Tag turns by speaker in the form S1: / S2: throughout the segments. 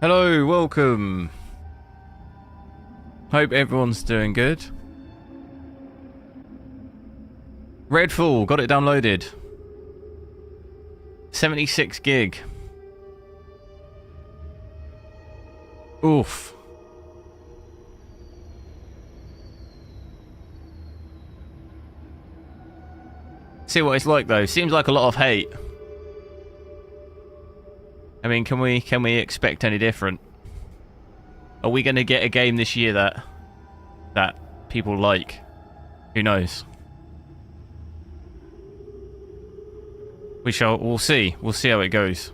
S1: Hello, welcome. Hope everyone's doing good. Redfall, got it downloaded. 76 gig. Oof. See what it's like though. Seems like a lot of hate. I mean, can we expect any different? Are we going to get a game this year that people like? Who knows? We'll see. We'll see how it goes.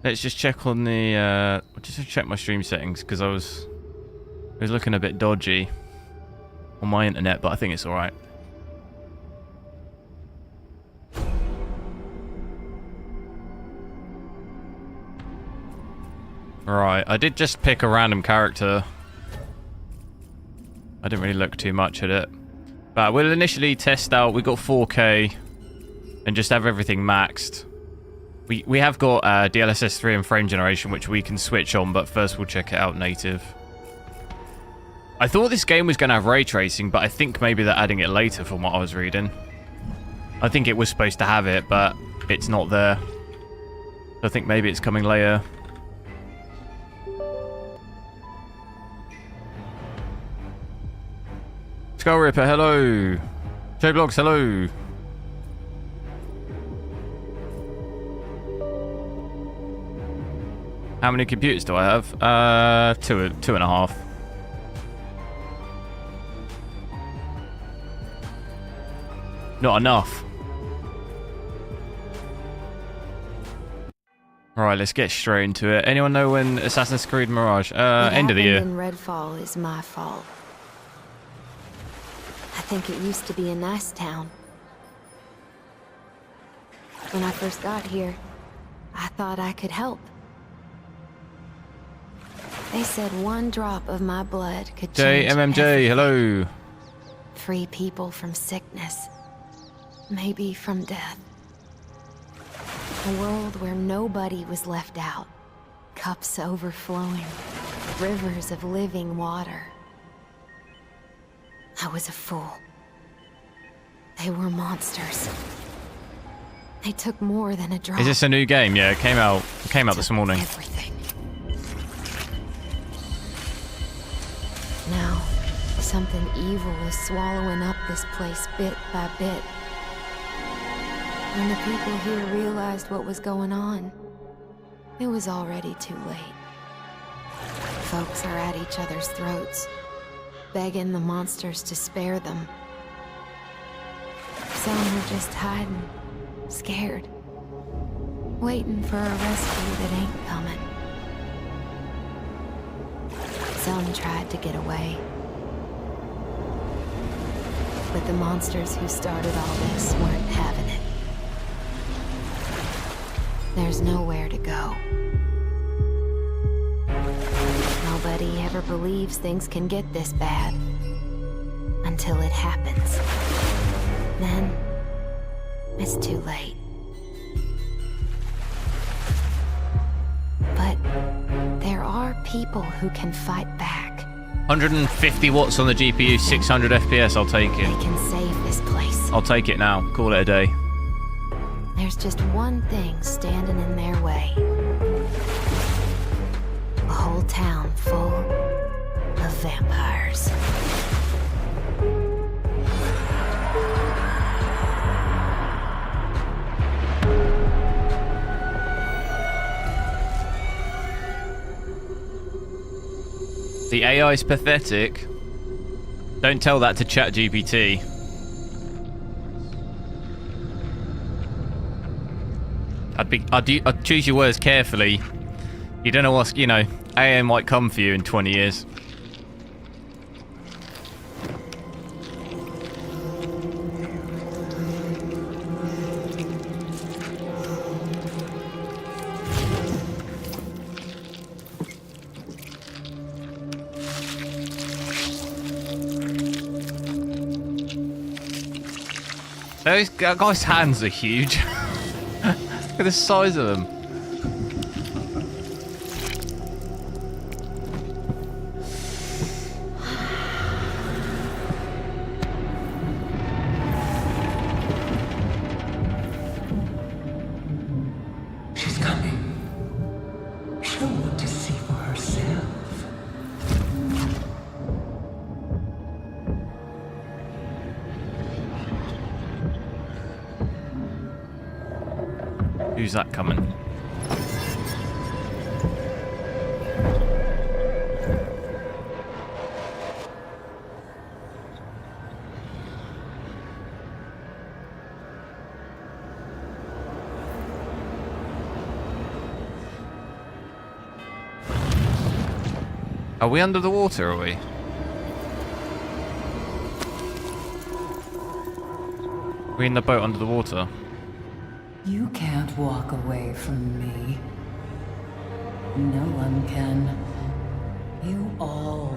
S1: Let's just check on the just check my stream settings because it was looking a bit dodgy on my internet, but I think it's all right. Right, I did just pick a random character. I didn't really look too much at it. But we'll initially test out, we got 4K and just have everything maxed. We have got DLSS 3 and frame generation, which we can switch on, but first we'll check it out native. I thought this game was going to have ray tracing, but I think maybe they're adding it later from what I was reading. I think it was supposed to have it, but it's not there. I think maybe it's coming later. Skull Ripper, hello. J-Blogs, hello. How many computers do I have? Two and a half. Not enough. Alright, let's get straight into it. Anyone know when Assassin's Creed Mirage? End of the year.
S2: Redfall is my fault. I think it used to be a nice town. When I first got here, I thought I could help. They said one drop of my blood could change
S1: JMMJ,
S2: everything.
S1: hello.
S2: Free people from sickness. Maybe from death. A world where nobody was left out. Cups overflowing. Rivers of living water. I was a fool. They were monsters. They took more than a drop.
S1: Is this a new game? Yeah, it came out this morning.
S2: Everything. Now, something evil is swallowing up this place bit by bit. When the people here realized what was going on, it was already too late. Folks are at each other's throats, begging the monsters to spare them. Some are just hiding, scared, waiting for a rescue that ain't coming. Some tried to get away. But the monsters who started all this weren't having it. There's nowhere to go. Nobody ever believes things can get this bad. Until it happens. Then, it's too late. But there are people who can fight back.
S1: 150 watts on the GPU, 600 FPS, I'll take it.
S2: They can save this place.
S1: I'll take it now, call it a day.
S2: There's just one thing standing in their way. A whole town full of vampires.
S1: The AI's pathetic. Don't tell that to ChatGPT. I'd choose your words carefully. You don't know what's, AI might come for you in 20 years. Those guy's hands are huge. Look at the size of them.
S3: She's coming. She'll want to see for herself.
S1: Who's that coming? Are we under the water, are we? Are we in the boat under the water?
S3: You can't walk away from me. No one can. You all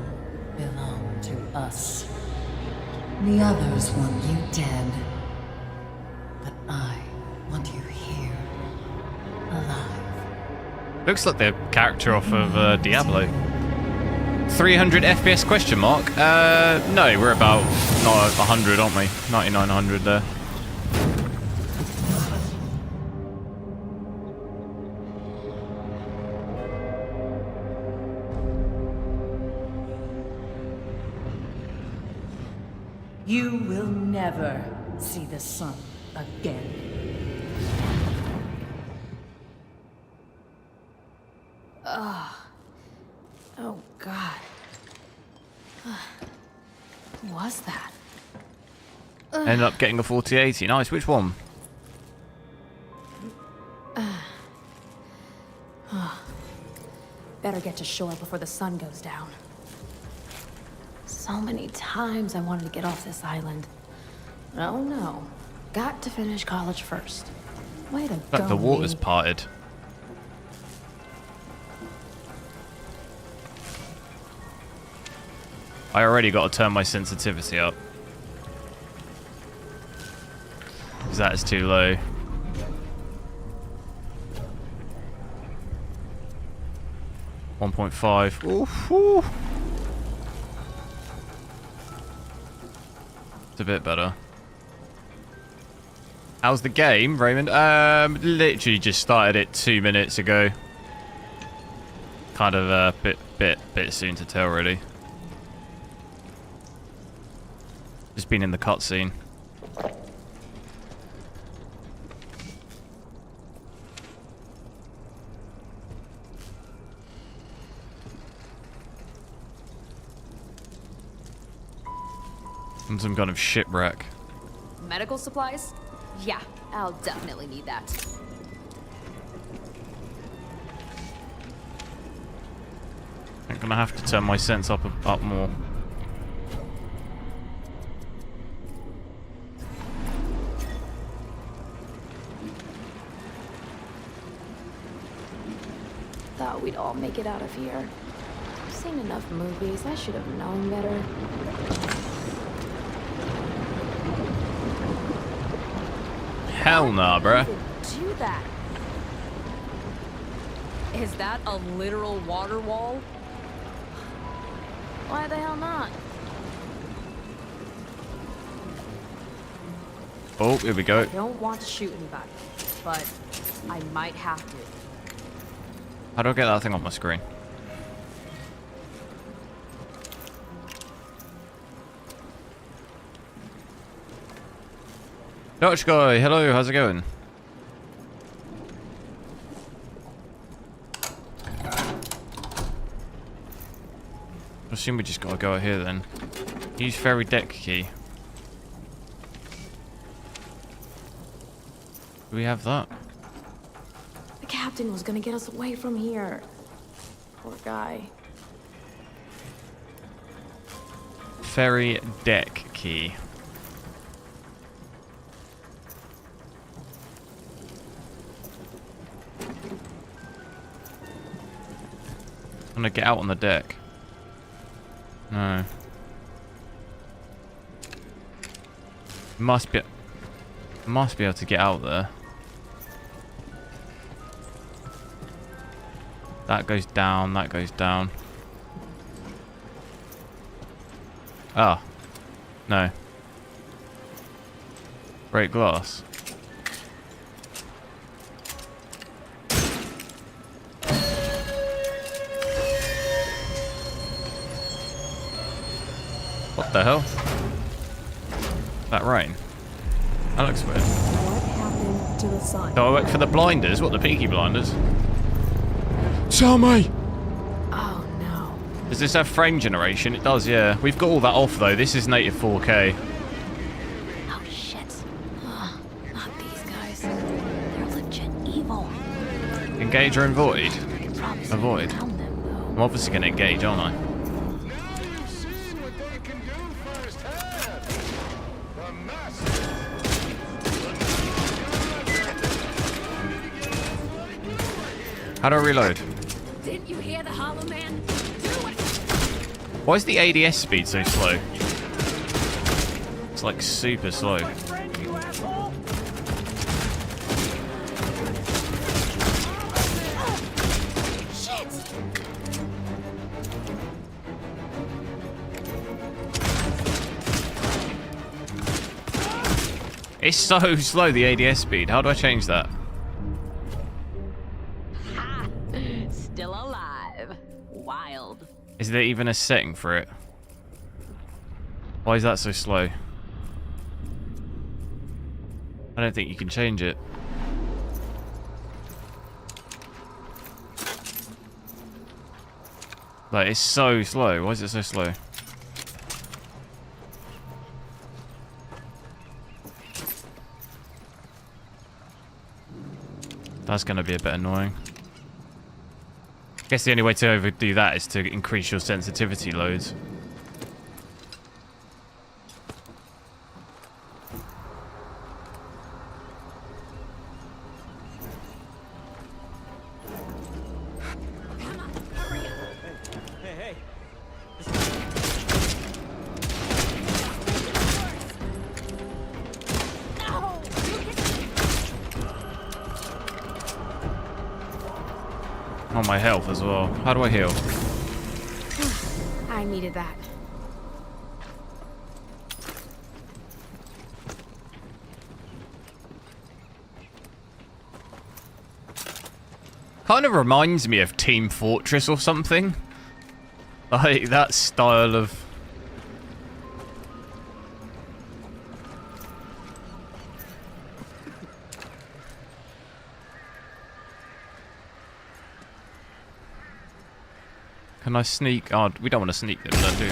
S3: belong to us. The others want you dead. But I want you here. Alive.
S1: Looks like the character off of Diablo. 300 FPS question mark? No, we're about 100, aren't we? 9900 there.
S3: You will never see the sun again.
S2: Oh, God. Who was that?
S1: Ended up getting a 4080. Nice, which one?
S2: Better get to shore before the sun goes down. So many times I wanted to get off this island. Oh no. Got to finish college first. Way to
S1: But
S2: go,
S1: the water's
S2: me.
S1: parted. I already got to turn my sensitivity up. Because that is too low. .5. Oof, ooh. It's a bit better. How's the game, Raymond? Literally just started it 2 minutes ago. Kind of a bit soon to tell, really. Just been in the cutscene. On some kind of shipwreck.
S4: Medical supplies? Yeah, I'll definitely need that.
S1: I'm gonna have to turn my sense up more.
S2: Thought we'd all make it out of here. I've seen enough movies. I should have known better.
S1: Hell nah, bruh.
S4: Do that. Is that a literal water wall?
S2: Why the hell not?
S1: Oh, here we go.
S4: I don't want to shoot anybody, but I might have to.
S1: How do I get that thing off my screen? Dutch guy, hello, how's it going? I assume we just gotta go out here then. Use ferry deck key. Do we have that?
S2: The captain was gonna get us away from here. Poor guy.
S1: Ferry deck key. I'm gonna get out on the deck. No. Must be. Must be able to get out there. That goes down, that goes down. Ah. No. Break glass. What the hell? That rain. That looks weird.
S5: What happened to the sign?
S1: Do I work for the blinders? What, the peaky blinders? Tell me!
S2: Oh no.
S1: Does this have frame generation? It does, yeah. We've got all that off though. This is native 4K.
S2: Oh shit. Ugh, not these guys. They're legit evil.
S1: Engage or avoid?
S2: Probably
S1: Avoid.
S2: around them, though.
S1: I'm obviously going to engage, aren't I? How do I reload?
S4: Didn't you hear the Hollow Man? Do it!
S1: Why is the ADS speed so slow? It's like super slow.
S4: Shit!
S1: It's so slow, the ADS speed. How do I change that?
S4: Ha! Still alive. Wild.
S1: Is there even a setting for it? Why is that so slow? I don't think you can change it. Like, it's so slow. Why is it so slow? That's going to be a bit annoying. I guess the only way to overdo that is to increase your sensitivity loads. On my health as well. How do I heal?
S2: I needed that.
S1: Kind of reminds me of Team Fortress or something. Like that style of... Can I sneak? Oh, we don't want to sneak them, though, do we?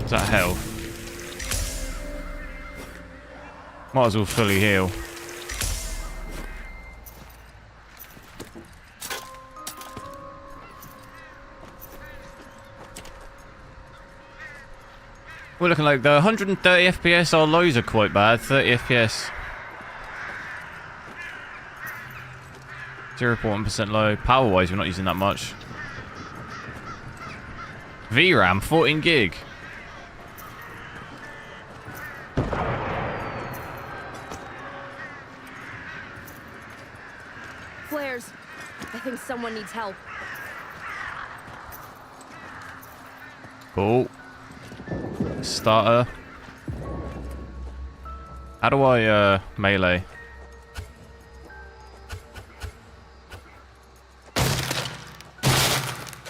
S1: Is that health? Might as well fully heal. We're looking like the 130 FPS. Our lows are quite bad. 30 FPS. 0.1% low. Power-wise, we're not using that much. VRAM, 14 gig.
S4: Flares. I think someone needs help.
S1: Cool. Starter. How do I melee?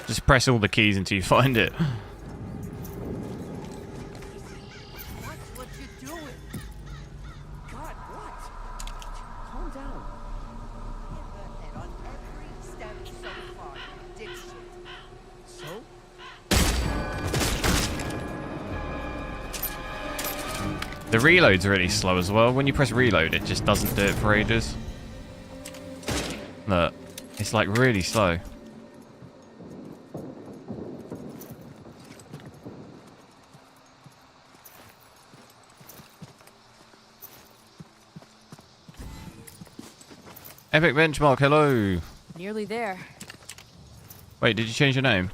S1: Just press all the keys until you find it.
S6: What you doing? God, what? Calm down. And on every step so far, you did shit. So?
S1: The reload's really slow as well. When you press reload, it just doesn't do it for ages. Look, it's like really slow. Epic Benchmark, hello.
S4: Nearly there.
S1: Wait, did you change your name?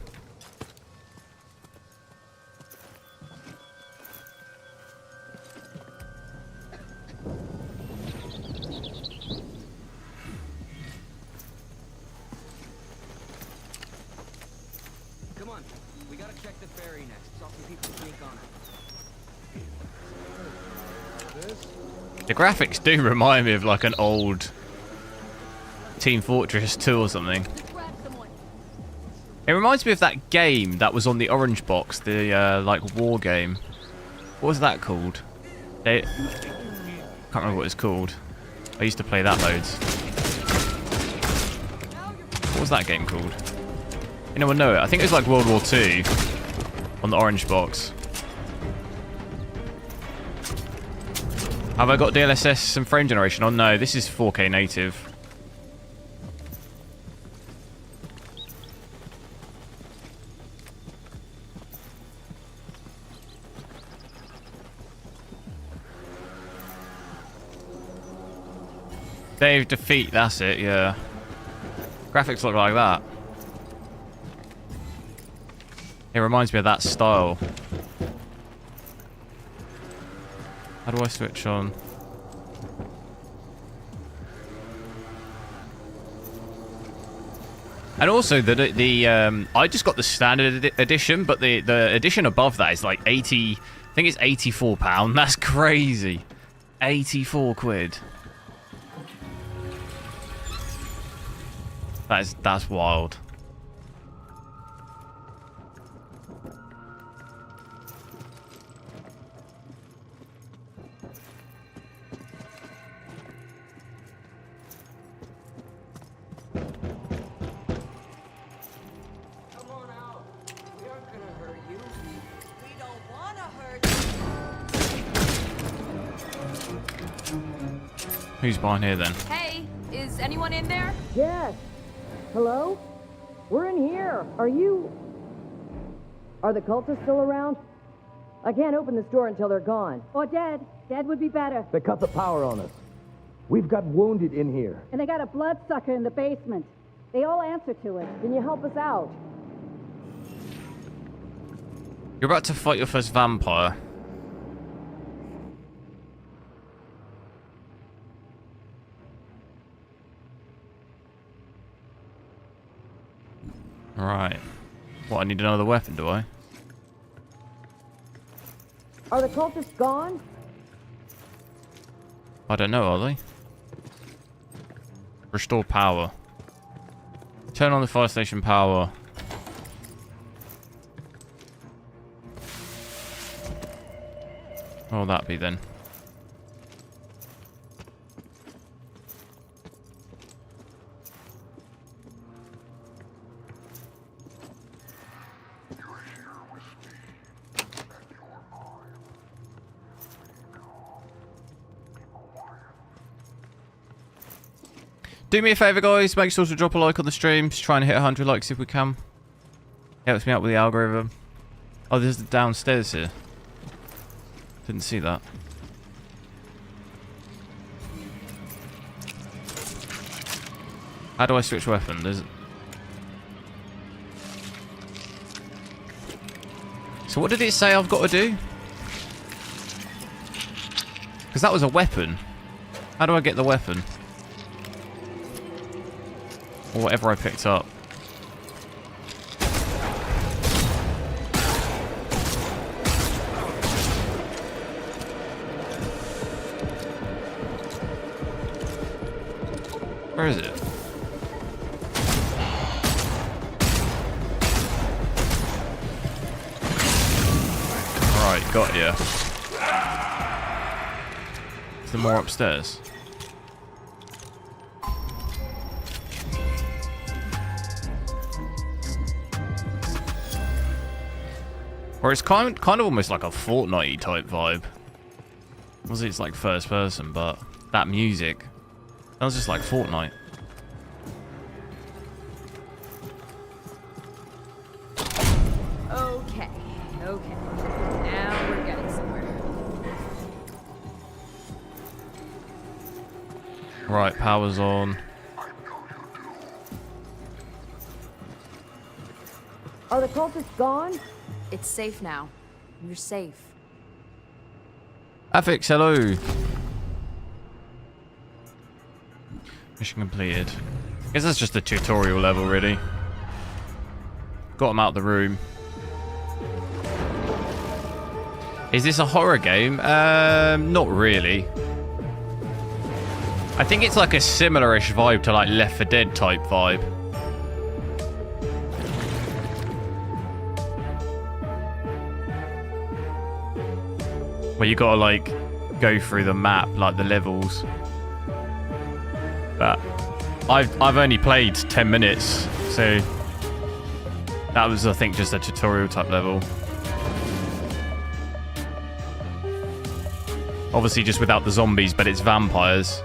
S1: The graphics do remind me of like an old Team Fortress 2 or something. It reminds me of that game that was on the orange box, the like war game. What was that called? Can't remember what it's called. I used to play that loads. What was that game called? Anyone know it? I think it was like World War II on the orange box. Have I got DLSS and frame generation on? No, this is 4K native. Save, defeat, that's it, yeah. Graphics look like that. It reminds me of that style. How do I switch on? And also I just got the standard edition, but the edition above that is like 80. I think it's £84. That's crazy. 84 quid. That's wild.
S6: Come on out. We aren't gonna hurt you. We don't wanna hurt you.
S1: Who's behind here then?
S4: Hey, is anyone in there?
S7: Yes. Hello? We're in here. Are the cultists still around? I can't open this door until they're gone.
S5: Or dead. Dead would be better.
S8: They cut the power on us. We've got wounded in here.
S5: And they got a bloodsucker in the basement. They all answer to it.
S7: Can you help us out?
S1: You're about to fight your first vampire. Right. What, I need another weapon, do I?
S7: Are the cultists gone?
S1: I don't know, are they? Restore power. Turn on the fire station power. What will that be then? Do me a favour, guys. Make sure to drop a like on the stream. Just trying to hit 100 likes if we can. Helps me out with the algorithm. Oh, there's the downstairs here. Didn't see that. How do I switch weapon? So what did it say I've got to do? Because that was a weapon. How do I get the weapon? Or whatever I picked up. Where is it? Right, got ya. Is there more upstairs? Or it's kind of almost like a Fortnite type vibe. Obviously it's like first person, but that music sounds just like Fortnite.
S4: Okay, okay. Now we're getting somewhere.
S1: Right, power's on.
S7: Are the cultists gone?
S4: It's safe now. You're safe.
S1: Affix, hello. Mission completed. I guess that's just a tutorial level, really. Got him out of the room. Is this a horror game? Not really. I think it's like a similar-ish vibe to like Left 4 Dead type vibe. Where you gotta like go through the map, like the levels. But I've only played 10 minutes, so that was, I think, just a tutorial type level. Obviously just without the zombies, but it's vampires.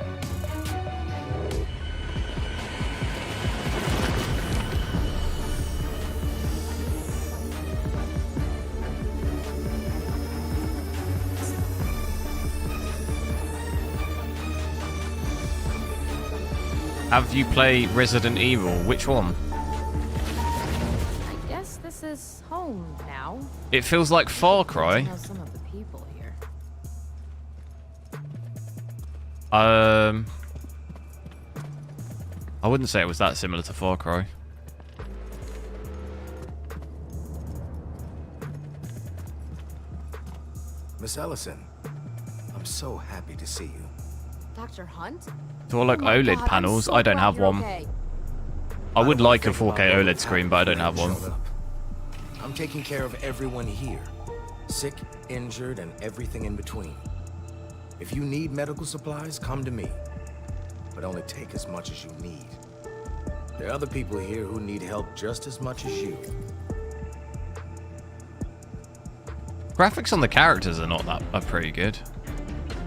S1: Have you played Resident Evil? Which one?
S4: I guess this is home now.
S1: It feels like Far Cry.
S4: I know some of the people here.
S1: I wouldn't say it was that similar to Far Cry.
S9: Miss Ellison, I'm so happy to see you.
S4: Dr. Hunt?
S1: It's all like
S4: Oh my
S1: OLED
S4: God, I'm
S1: panels.
S4: so
S1: I don't
S4: glad
S1: have
S4: you're
S1: one.
S4: okay.
S1: I would
S9: don't
S1: like a
S9: think about
S1: 4K
S9: what
S1: OLED screen,
S9: happened
S1: but I don't
S9: when
S1: have
S9: you
S1: one.
S9: showed up. I'm taking care of everyone here. Sick, injured, and everything in between. If you need medical supplies, come to me. But only take as much as you need. There are other people here who need help just as much as you.
S1: Graphics on the characters are not that are pretty good.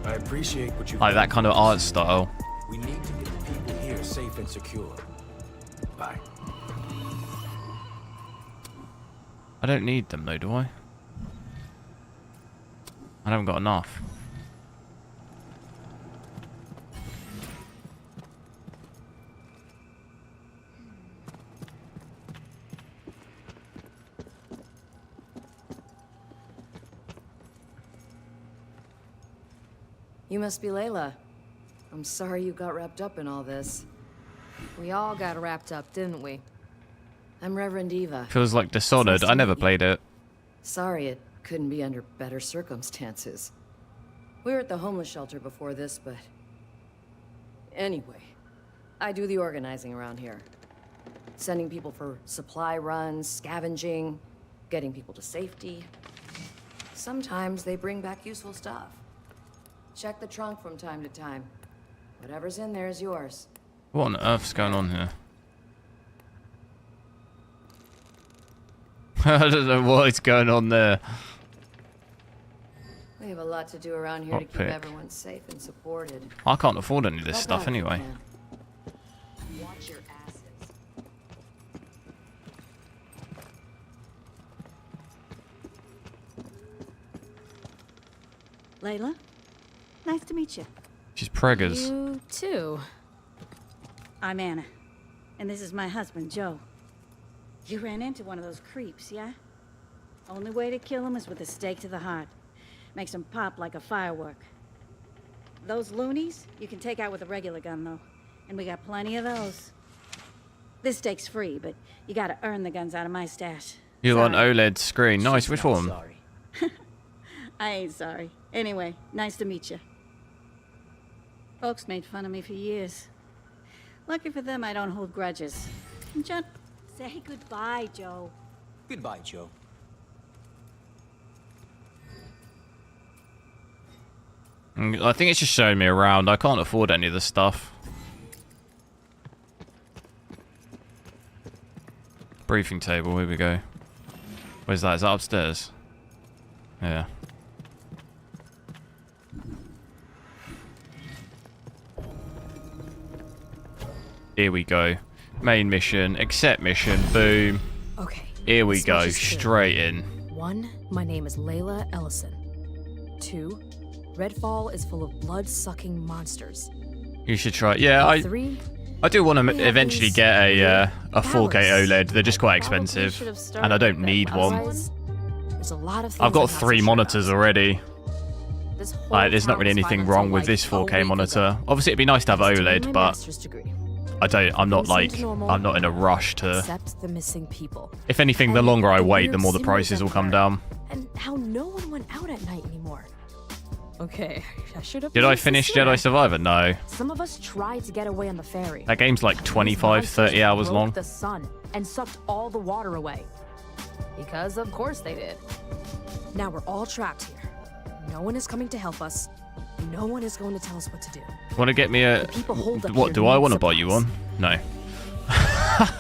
S9: I appreciate what you
S1: Like that kind of art style.
S9: We need to get the people here safe and secure. Bye.
S1: I don't need them though, do I? I haven't got enough.
S10: You must be Layla. I'm sorry you got wrapped up in all this.
S4: We all got wrapped up, didn't we?
S10: I'm Reverend Eva.
S1: Feels like Dishonored. I never played it.
S10: Sorry it couldn't be under better circumstances. We were at the homeless shelter before this, but... Anyway, I do the organizing around here. Sending people for supply runs, scavenging, getting people to safety. Sometimes they bring back useful stuff. Check the trunk from time to time. Whatever's in there is yours.
S1: What on earth's going on here? I don't know what is going on there.
S10: We have a lot to do around here to keep
S1: Lockpick.
S10: everyone safe and supported.
S1: I can't afford any of this
S10: Help
S1: stuff
S10: out,
S1: anyway.
S10: man. Watch your asses.
S5: Layla, nice to meet you.
S1: She's preggers.
S4: You too.
S5: I'm Anna, and this is my husband, Joe. You ran into one of those creeps, yeah? Only way to kill him is with a stake to the heart. Makes him pop like a firework. Those loonies, you can take out with a regular gun, though. And we got plenty of those. This stake's free, but you gotta earn the guns out of my stash.
S1: You want
S5: Sorry.
S1: OLED screen. Nice, which one?
S5: I ain't sorry. Anyway, nice to meet you. Folks made fun of me for years. Lucky for them, I don't hold grudges. And John, say goodbye, Joe.
S11: Goodbye, Joe.
S1: I think it's just showing me around. I can't afford any of this stuff. Briefing table, here we go. Where's that? Is that upstairs? Yeah. Here we go. Main mission, accept mission, boom.
S4: Okay.
S1: Here we
S4: this
S1: go,
S4: much is clear.
S1: straight in.
S4: 1, my name is Layla Ellison. 2, Redfall is full of blood-sucking monsters.
S1: You should try. Yeah,
S4: 3,
S1: I do want
S4: we
S1: to
S4: have
S1: eventually
S4: these
S1: get a 4K
S4: powers.
S1: OLED. They're just quite
S4: Probably
S1: expensive,
S4: should have
S1: and I
S4: started
S1: don't
S4: with
S1: need
S4: them.
S1: one.
S4: Otherwise, there's a lot of things
S1: I've got
S4: I'm not so
S1: 3
S4: sure
S1: monitors
S4: about.
S1: already.
S4: This whole
S1: Like, there's not
S4: town
S1: really
S4: was
S1: anything
S4: fine
S1: wrong
S4: until,
S1: with
S4: like,
S1: this
S4: a
S1: 4K
S4: week
S1: monitor.
S4: ago.
S1: Obviously, it'd be nice to have
S4: I was doing
S1: OLED,
S4: my
S1: but
S4: master's degree.
S1: I'm not
S4: Everything
S1: like,
S4: seemed normal,
S1: I'm not in a rush to...
S4: except the missing people.
S1: If anything, the
S4: And
S1: longer I
S4: the
S1: wait, the
S4: weird
S1: more the
S4: scenery
S1: prices will come
S4: everywhere.
S1: down.
S4: And how no one went out at night anymore. Okay, I should have.
S1: Did I
S4: noticed this
S1: finish
S4: sooner.
S1: Jedi Survivor? No.
S4: Some of us tried to get away on the ferry.
S1: That game's like
S4: These
S1: 25,
S4: monsters
S1: 30 hours
S4: broke
S1: long.
S4: the sun and sucked all the water away. Because of course they did. Now we're all trapped here. No one is coming to help us. No one is going to tell us what to do.
S1: Want to get me a...
S4: The people holed up
S1: What,
S4: here
S1: do I
S4: need
S1: want to buy you
S4: supplies.
S1: one?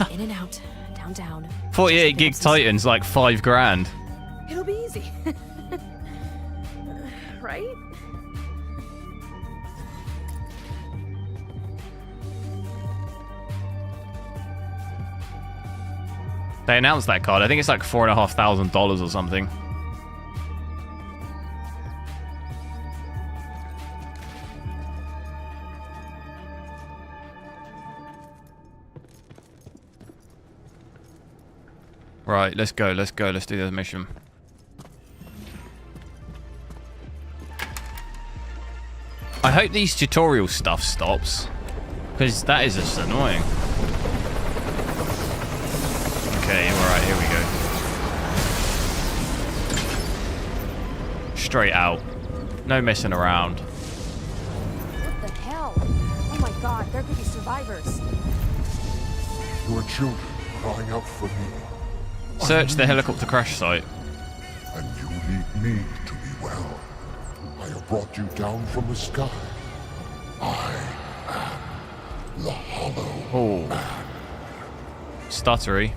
S1: No.
S4: In and out, downtown.
S1: 48 gig Titans, like 5 grand.
S4: It'll be easy. Right?
S1: They announced that card. I think it's like $4,500 or something. Right, let's go, let's go, let's do the mission. I hope these tutorial stuff stops, because that is just annoying. Okay, alright, here we go. Straight out. No messing around.
S4: What the hell? Oh my god, there could be survivors.
S11: Your children crying out for me.
S1: Search the helicopter crash site.
S11: And you need me to be well. I have brought you down from the sky. I am the Hollow Man.
S1: Stuttery.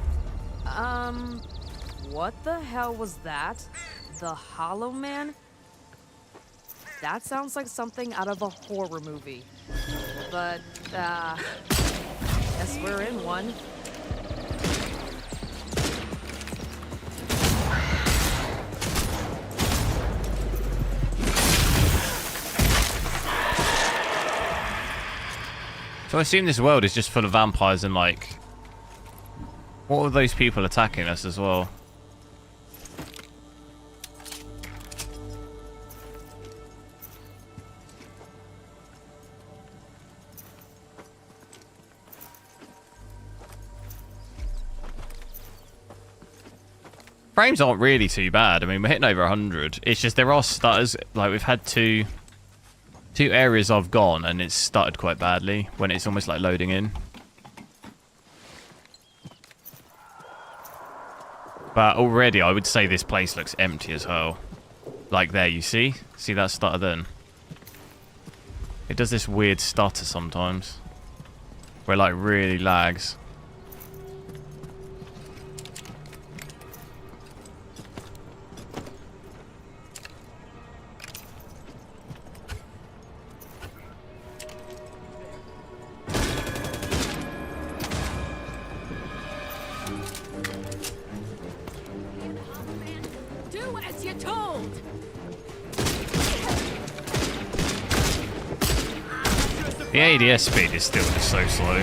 S4: What the hell was that? The Hollow Man? That sounds like something out of a horror movie. But, guess we're in one.
S1: So I assume this world is just full of vampires and like... What are those people attacking us as well? Frames aren't really too bad. I mean, we're hitting over 100. It's just there are stutters. Like, we've had two areas I've gone and it's stuttered quite badly when it's almost like loading in. But already I would say this place looks empty as hell. Like there, you see? See that stutter then? It does this weird stutter sometimes. Where it like really lags.
S4: Do as you're told!
S1: The ADS speed is still just so slow.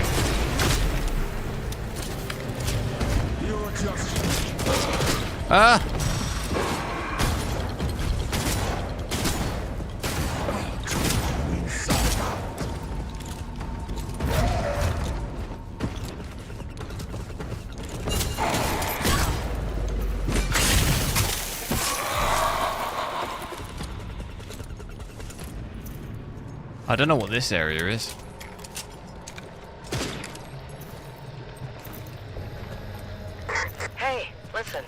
S1: Ah! I don't know what this area is.
S10: Hey, listen.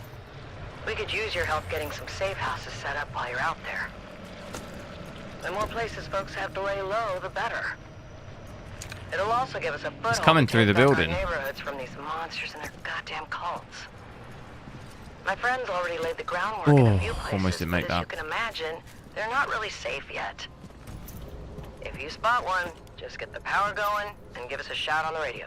S10: We could use your help getting some safe houses set up while you're out there. The more places folks have to lay low, the better. It'll also give us a foothold
S1: coming
S10: to
S1: through
S10: take
S1: the
S10: back our
S1: building.
S10: neighborhoods from these monsters and their goddamn cults. My friends already laid the groundwork in a few places,
S1: almost didn't make
S10: but as
S1: that.
S10: you can imagine, they're not really safe yet. If you spot one, just get the power going and give us a shout on the radio.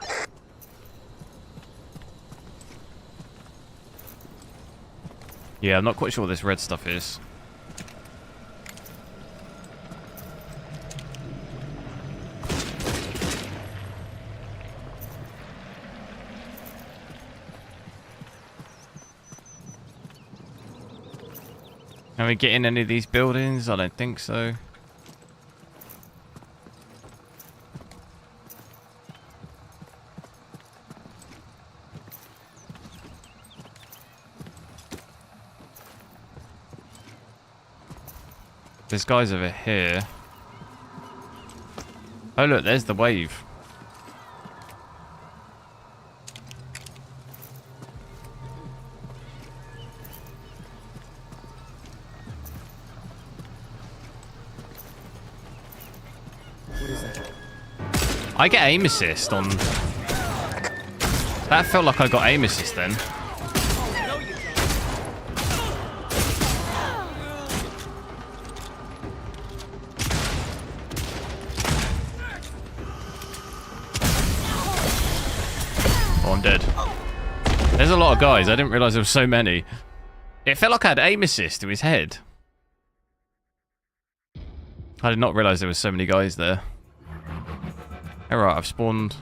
S1: Yeah, I'm not quite sure what this red stuff is. Can we get in any of these buildings? I don't think so. There's guys over here. Oh look, there's the wave.
S12: What is that?
S1: I get aim assist on... That felt like I got aim assist then. Oh, I'm dead. There's a lot of guys. I didn't realize there were so many. It felt like I had aim assist to his head. I did not realize there were so many guys there. Alright, I've spawned...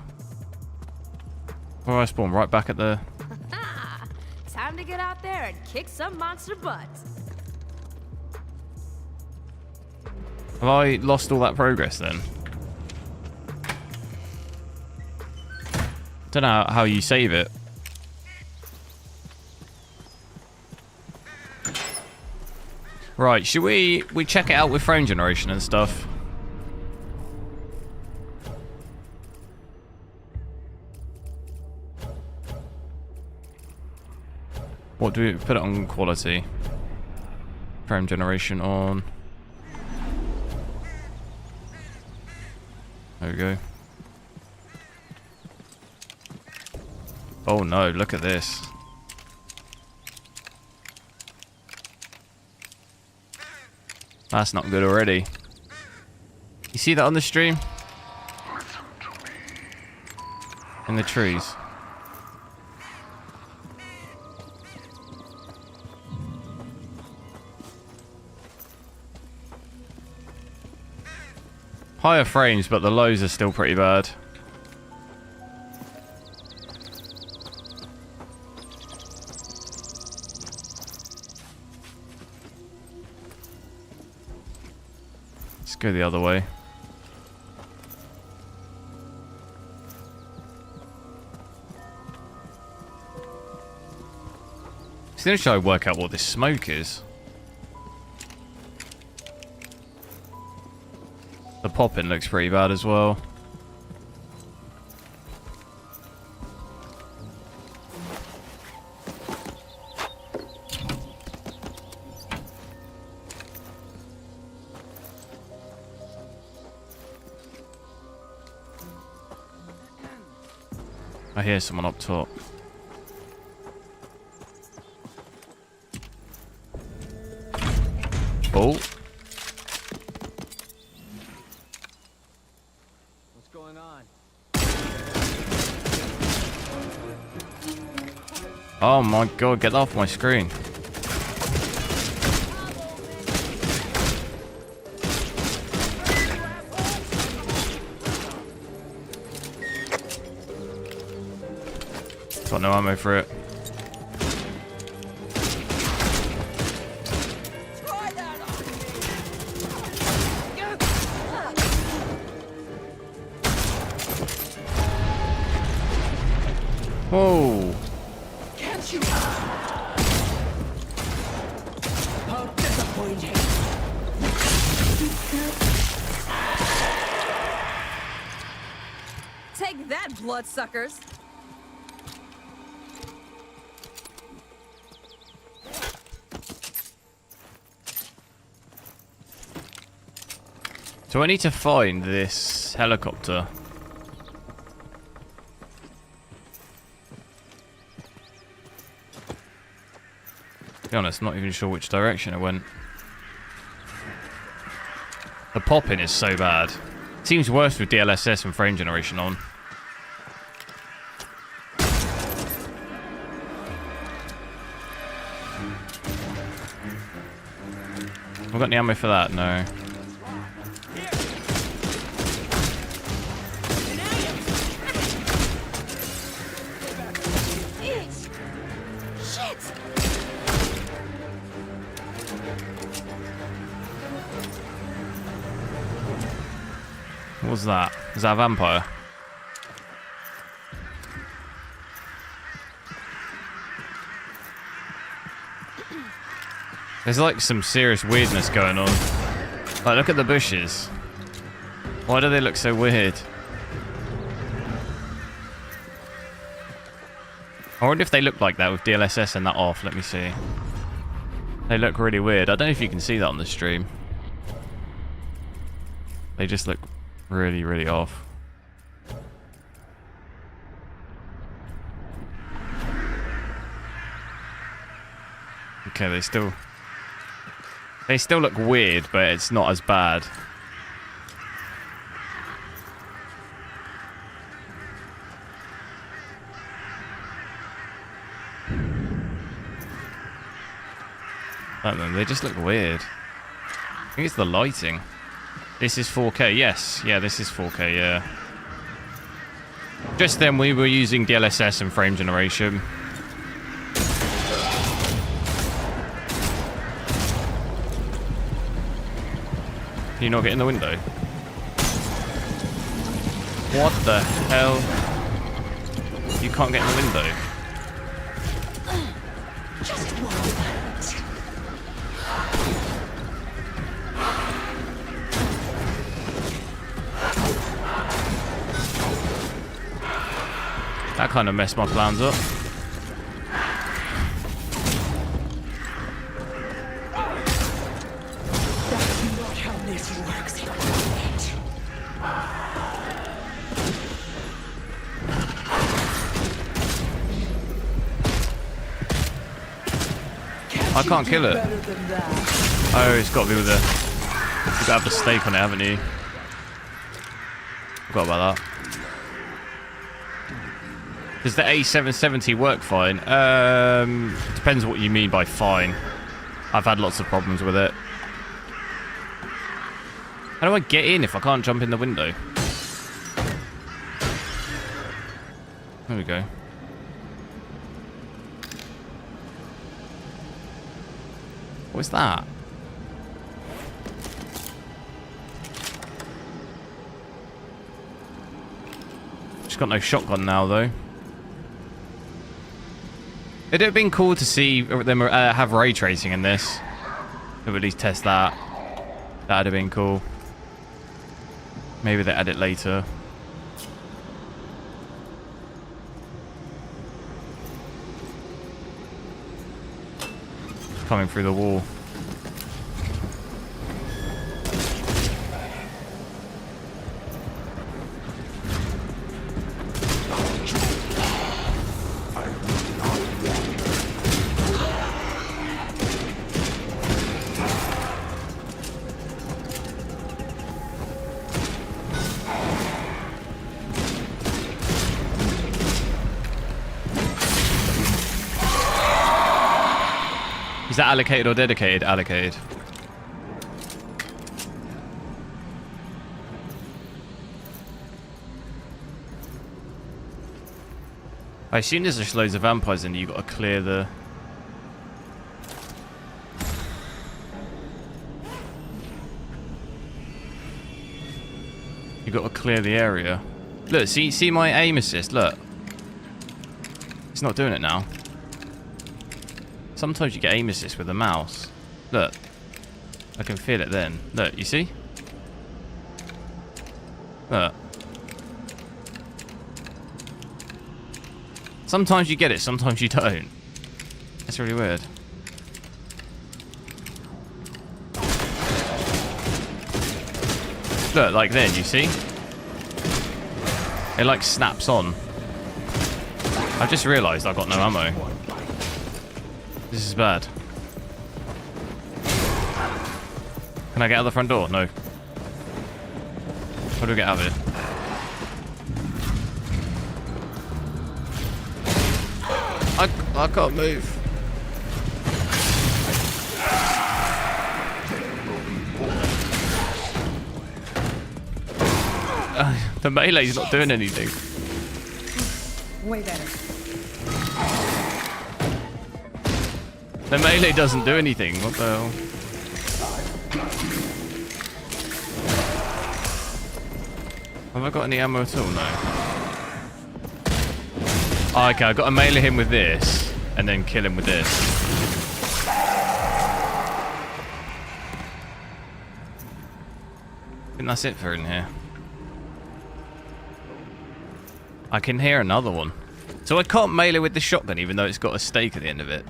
S1: Where I spawned? Right back at the...
S4: Time to get out there and kick some monster butt.
S1: Have I lost all that progress then? Don't know how you save it. Right, should we check it out with frame generation and stuff? What do we put it on quality? Frame generation on. There we go. Oh no, look at this. That's not good already. You see that on the stream? In the trees. Higher frames, but the lows are still pretty bad. Let's go the other way. It's gonna try to work out what this smoke is. The popping looks pretty bad as well. I hear someone up top. Oh.
S12: What's going on?
S1: Oh my god, get off my screen. Got no ammo for it. Whoa.
S3: Can't you? How disappointing.
S4: Take that, bloodsuckers.
S1: So I need to find this helicopter. To be honest, not even sure which direction it went. The popping is so bad. It seems worse with DLSS and frame generation on. Have I got any ammo for that? No. What was that? Is that a vampire? There's like some serious weirdness going on. Like, look at the bushes. Why do they look so weird? I wonder if they look like that with DLSS and that off. Let me see. They look really weird. I don't know if you can see that on the stream. They just look really, really off. Okay, they still look weird, but it's not as bad. I don't know, they just look weird. I think it's the lighting. This is 4K, yes. Yeah, this is 4K, yeah. Just then we were using DLSS and frame generation. Can you not get in the window? What the hell? You can't get in the window.
S3: Just one moment.
S1: That kind of messed my plans up.
S3: That's not how this works.
S1: I can't kill it. Oh, it's got to be with the... You've got to have the stake on it, haven't you? Forgot about that. Does the A770 work fine? Depends what you mean by fine. I've had lots of problems with it. How do I get in if I can't jump in the window? There we go. What's that? Just got no shotgun now, though. It'd have been cool to see them have ray tracing in this. To at least test that. That'd have been cool. Maybe they add it later. Coming through the wall. Is that allocated or dedicated? Allocated. I assume there's just loads of vampires and you've got to clear the... You've got to clear the area. Look, see my aim assist, look. It's not doing it now. Sometimes you get aim assist with the mouse. Look. I can feel it then. Look, you see? Look. Sometimes you get it, sometimes you don't. That's really weird. Look, like then, you see? It like snaps on. I just realised I've got no ammo. This is bad. Can I get out the front door? No. How do we get out of here? I can't move. The melee's not doing anything.
S7: Way better.
S1: The melee doesn't do anything. What the hell? Have I got any ammo at all? No. Oh, okay, I've got to melee him with this and then kill him with this. I think that's it for in here. I can hear another one. So I can't melee with the shotgun even though it's got a stake at the end of it.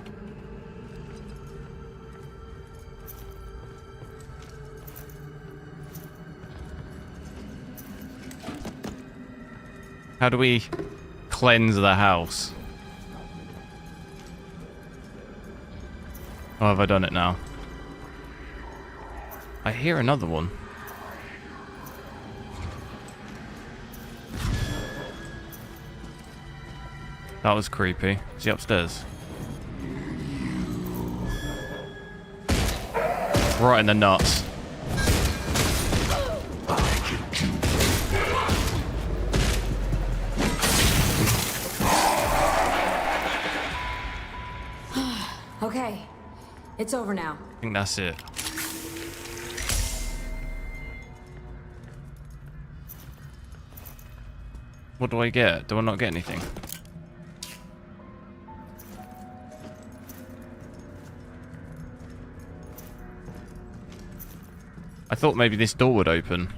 S1: How do we cleanse the house? Oh, have I done it now? I hear another one. That was creepy. Is he upstairs? Right in the nuts.
S4: Okay, it's over now.
S1: I think that's it. What do I get? Do I not get anything? I thought maybe this door would open.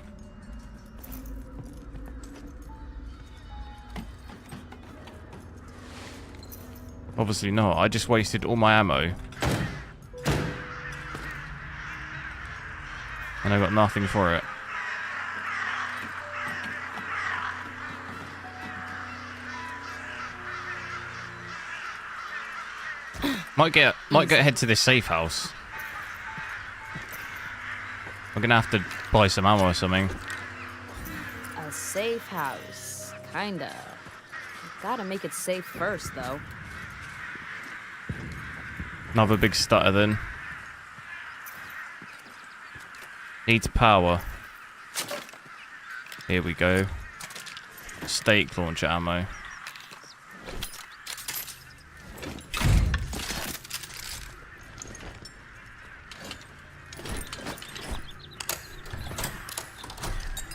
S1: Obviously not. I just wasted all my ammo. And I got nothing for it. Might head to this safe house. I'm gonna have to buy some ammo or something.
S4: A safe house, kinda. Gotta make it safe first, though.
S1: Another big stutter then. Needs power. Here we go. Stake launcher ammo.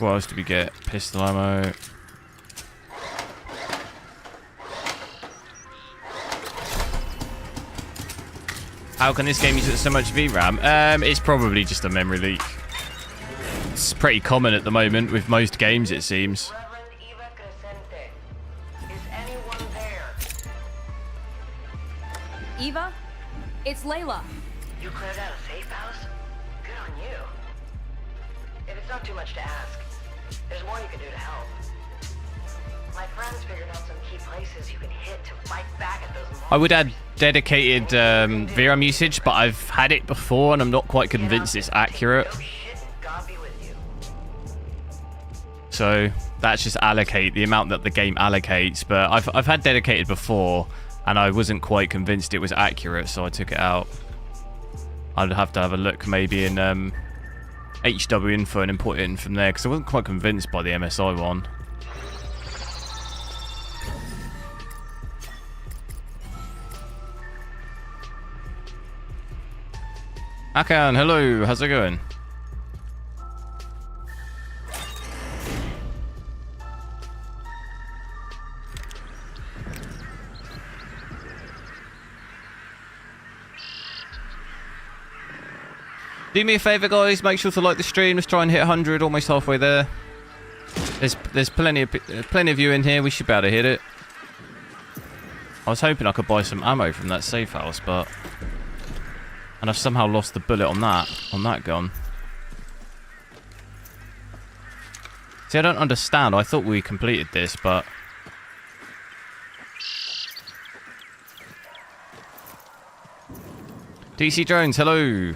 S1: What else do we get? Pistol ammo. How can this game use so much VRAM? It's probably just a memory leak. It's pretty common at the moment with most games, it seems.
S4: Eva? It's Layla.
S13: You cleared out a safe house? Good on you. If it's not too much to ask, there's more you can do to help. My friends figured out some key places you can hit to fight back at those monsters.
S1: I would add dedicated VRAM usage, but I've had it before and I'm not quite convinced it's accurate. So that's just allocate the amount that the game allocates, but I've had dedicated before and I wasn't quite convinced it was accurate, so I took it out. I'd have to have a look maybe in HWiNFO and import it in from there, because I wasn't quite convinced by the MSI one. Akan, hello, how's it going? Do me a favour, guys. Make sure to like the stream. Let's try and hit 100. Almost halfway there. There's plenty of you in here. We should be able to hit it. I was hoping I could buy some ammo from that safe house, but and I've somehow lost the bullet on that gun. See, I don't understand. I thought we completed this, but DC Drones, hello.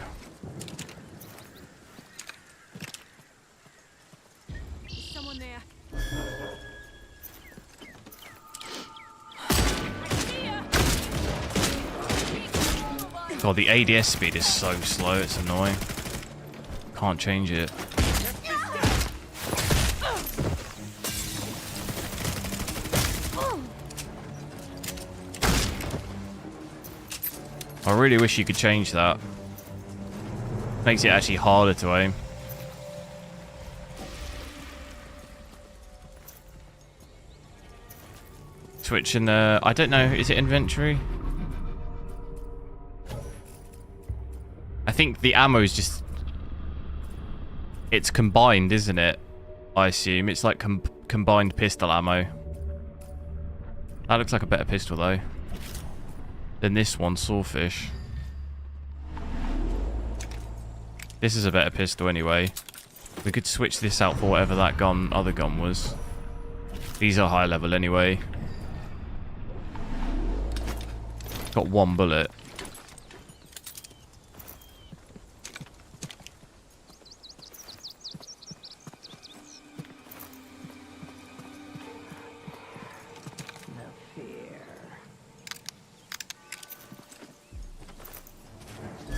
S1: God, the ADS speed is so slow, it's annoying. Can't change it. I really wish you could change that. Makes it actually harder to aim. Switch in the... I don't know, is it inventory? I think the ammo is just... It's combined, isn't it? I assume. It's like combined pistol ammo. That looks like a better pistol, though, than this one, Sawfish. This is a better pistol, anyway. We could switch this out for whatever that other gun was. These are high level, anyway. Got one bullet.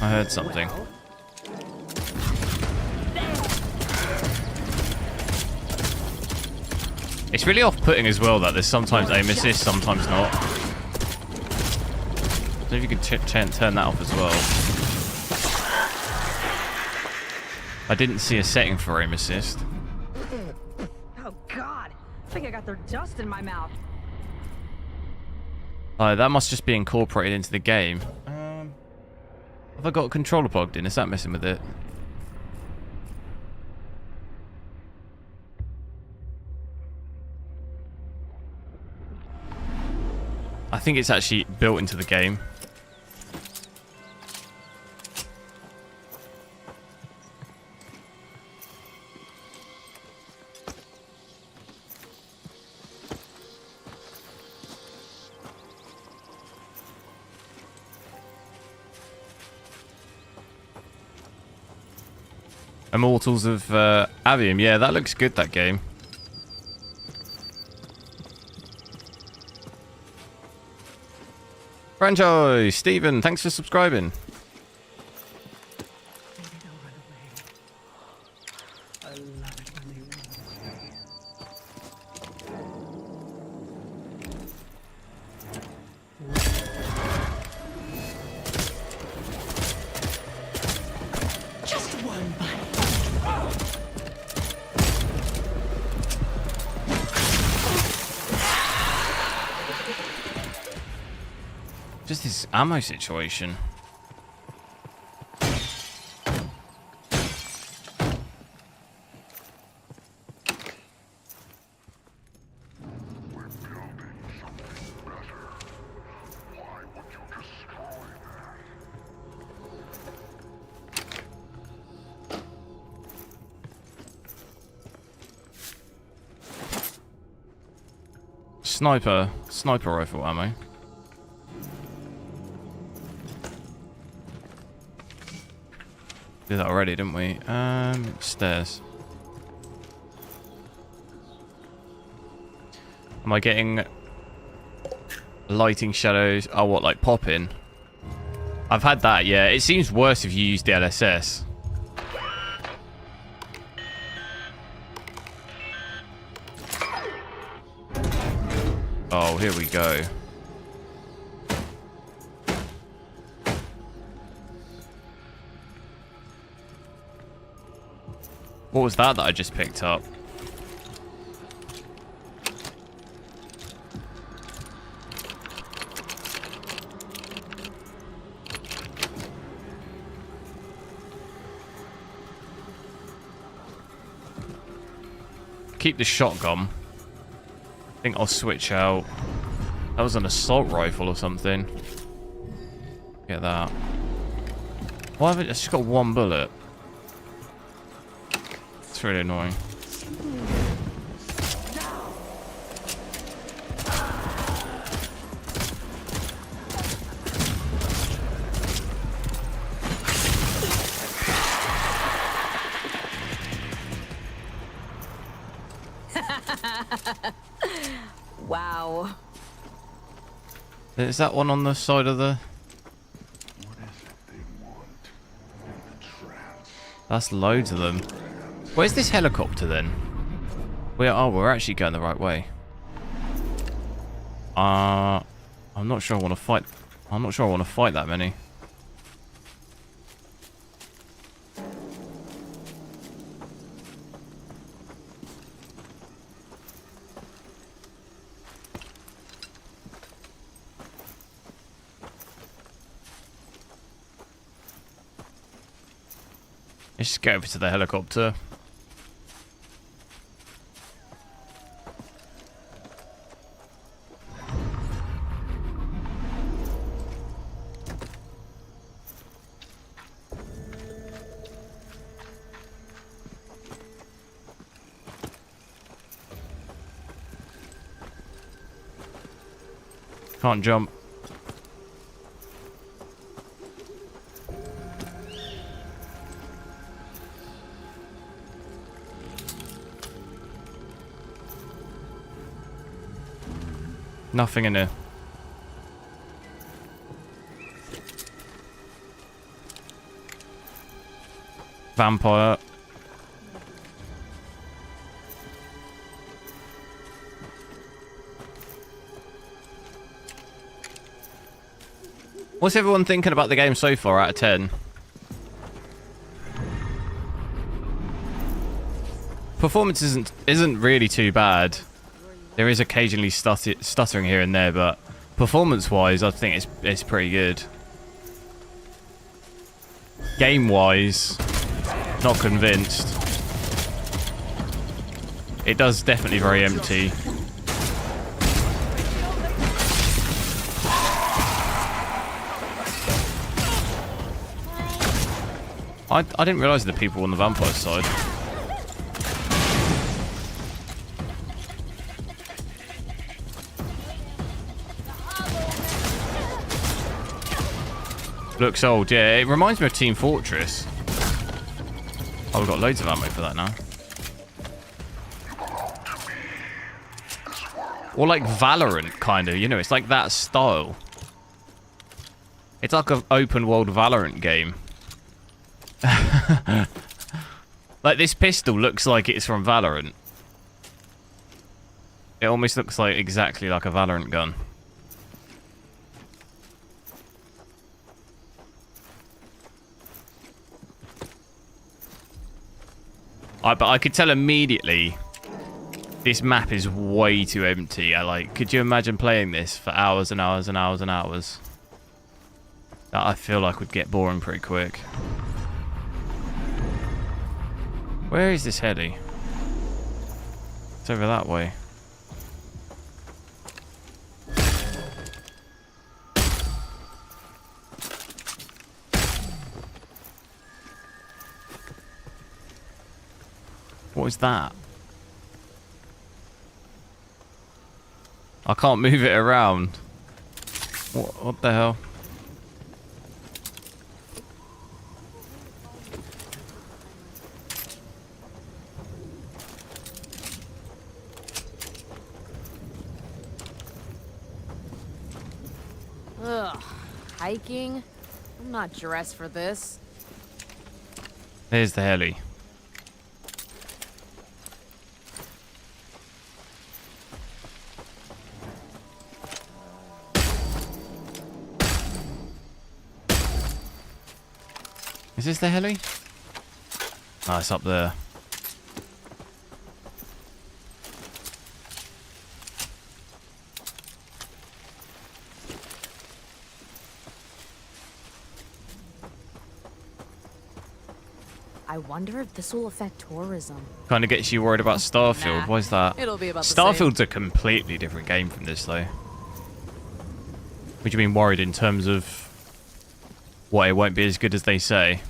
S1: I heard something. It's really off-putting as well that there's sometimes aim assist, sometimes not. So if you could turn that off as well. I didn't see a setting for aim assist.
S4: Oh God! I think I got their dust in my mouth.
S1: That must just be incorporated into the game. Have I got a controller plugged in? Is that messing with it? I think it's actually built into the game. Immortals of Avium. Yeah, that looks good, that game. Franchise! Stephen, thanks for subscribing. Just this ammo situation. Sniper rifle ammo. Did that already, didn't we? Stairs. Am I getting lighting shadows? Oh, what, like popping? I've had that, yeah. It seems worse if you use the LSS. Oh, here we go. What was that I just picked up? Keep the shotgun. I think I'll switch out. That was an assault rifle or something. Get that. Why have I just got one bullet? It's really annoying.
S4: Wow.
S1: Is that one on the side of the... That's loads of them. Where's this helicopter then? We're actually going the right way. I'm not sure I want to fight. I'm not sure I want to fight that many. Let's just get over to the helicopter. Can't jump. Nothing in here. Vampire. What's everyone thinking about the game so far out of 10? Performance isn't really too bad. There is occasionally stuttering here and there, but performance-wise, I think it's pretty good. Game-wise, not convinced. It does definitely very empty. I didn't realise the people on the vampire side. Looks old, yeah. It reminds me of Team Fortress. Oh, we've got loads of ammo for that now. Or like Valorant, kind of. You know, it's like that style. It's like an open world Valorant game. Like this pistol looks like it's from Valorant. It almost looks like exactly like a Valorant gun. But I could tell immediately this map is way too empty. Could you imagine playing this for hours and hours and hours and hours? That I feel like would get boring pretty quick. Where is this heli? It's over that way. What is that? I can't move it around. What the hell?
S4: Ugh, hiking? I'm not dressed for this.
S1: There's the heli. Is this the heli? Oh, it's up there.
S4: I wonder if this will affect tourism.
S1: Kind of gets you worried about Starfield.
S4: Nah,
S1: Why is that?
S4: it'll be about the
S1: Starfield's a completely different game from this, though. Would you mean worried in terms of what, it won't be as good as they say?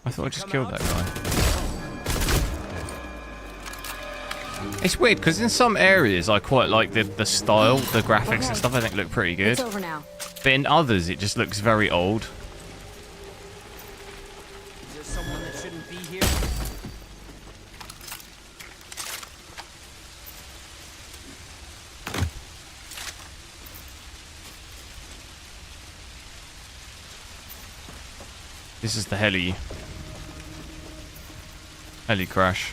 S1: I thought I just killed that guy. It's weird because in some areas I quite like the style, the graphics and stuff. I think look pretty good.
S4: It's over now.
S1: But in others, it just looks very old.
S12: Is there someone that shouldn't be here?
S1: This is the heli crash.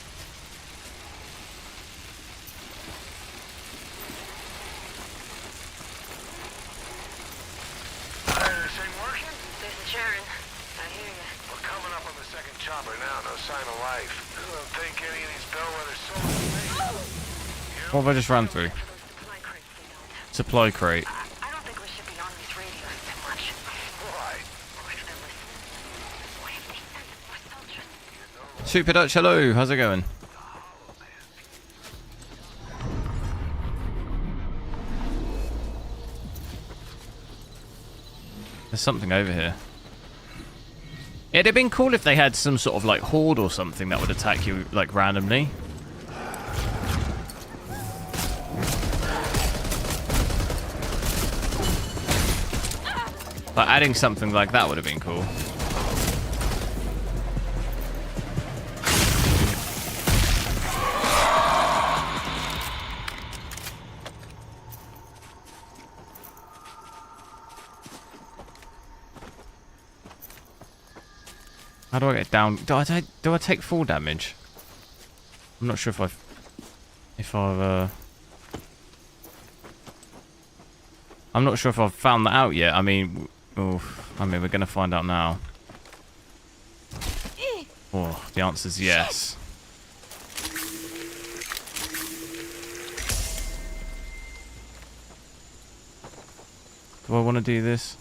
S1: What have I just ran through? Supply crate.
S13: I don't think we should be on these radios too much. Why?
S1: Super Dutch, hello. How's it going? There's something over here. It'd have been cool if they had some sort of like horde or something that would attack you like randomly. But adding something like that would have been cool. How do I get down? Do I take full damage? I'm not sure if I've I'm not sure if I've found that out yet. I mean, we're gonna find out now. Oh, the answer's yes. Do I want to do this?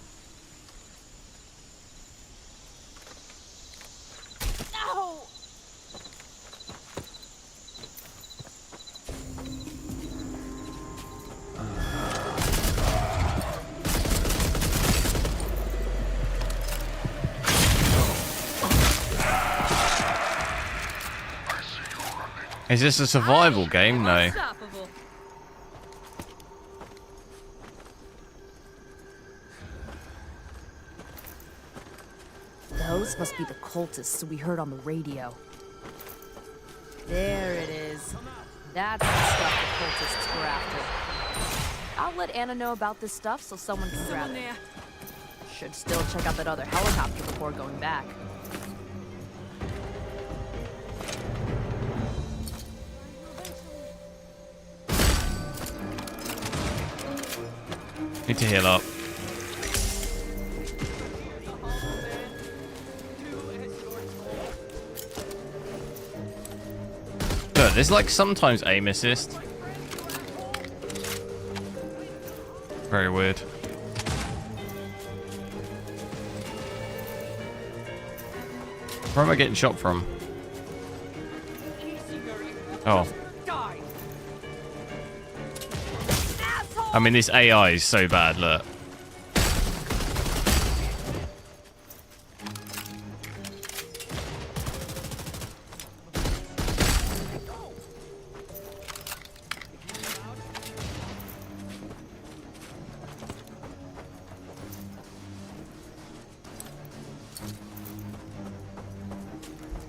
S1: Is this a survival game? No.
S4: Those must be the cultists we heard on the radio. There it is. That's the stuff the cultists were after. I'll let Anna know about this stuff so someone can grab it. Should still check out that other helicopter before going back.
S1: Need to heal up. Look, there's like sometimes aim assist. Very weird. Where am I getting shot from? Oh. I mean, this AI is so bad, look.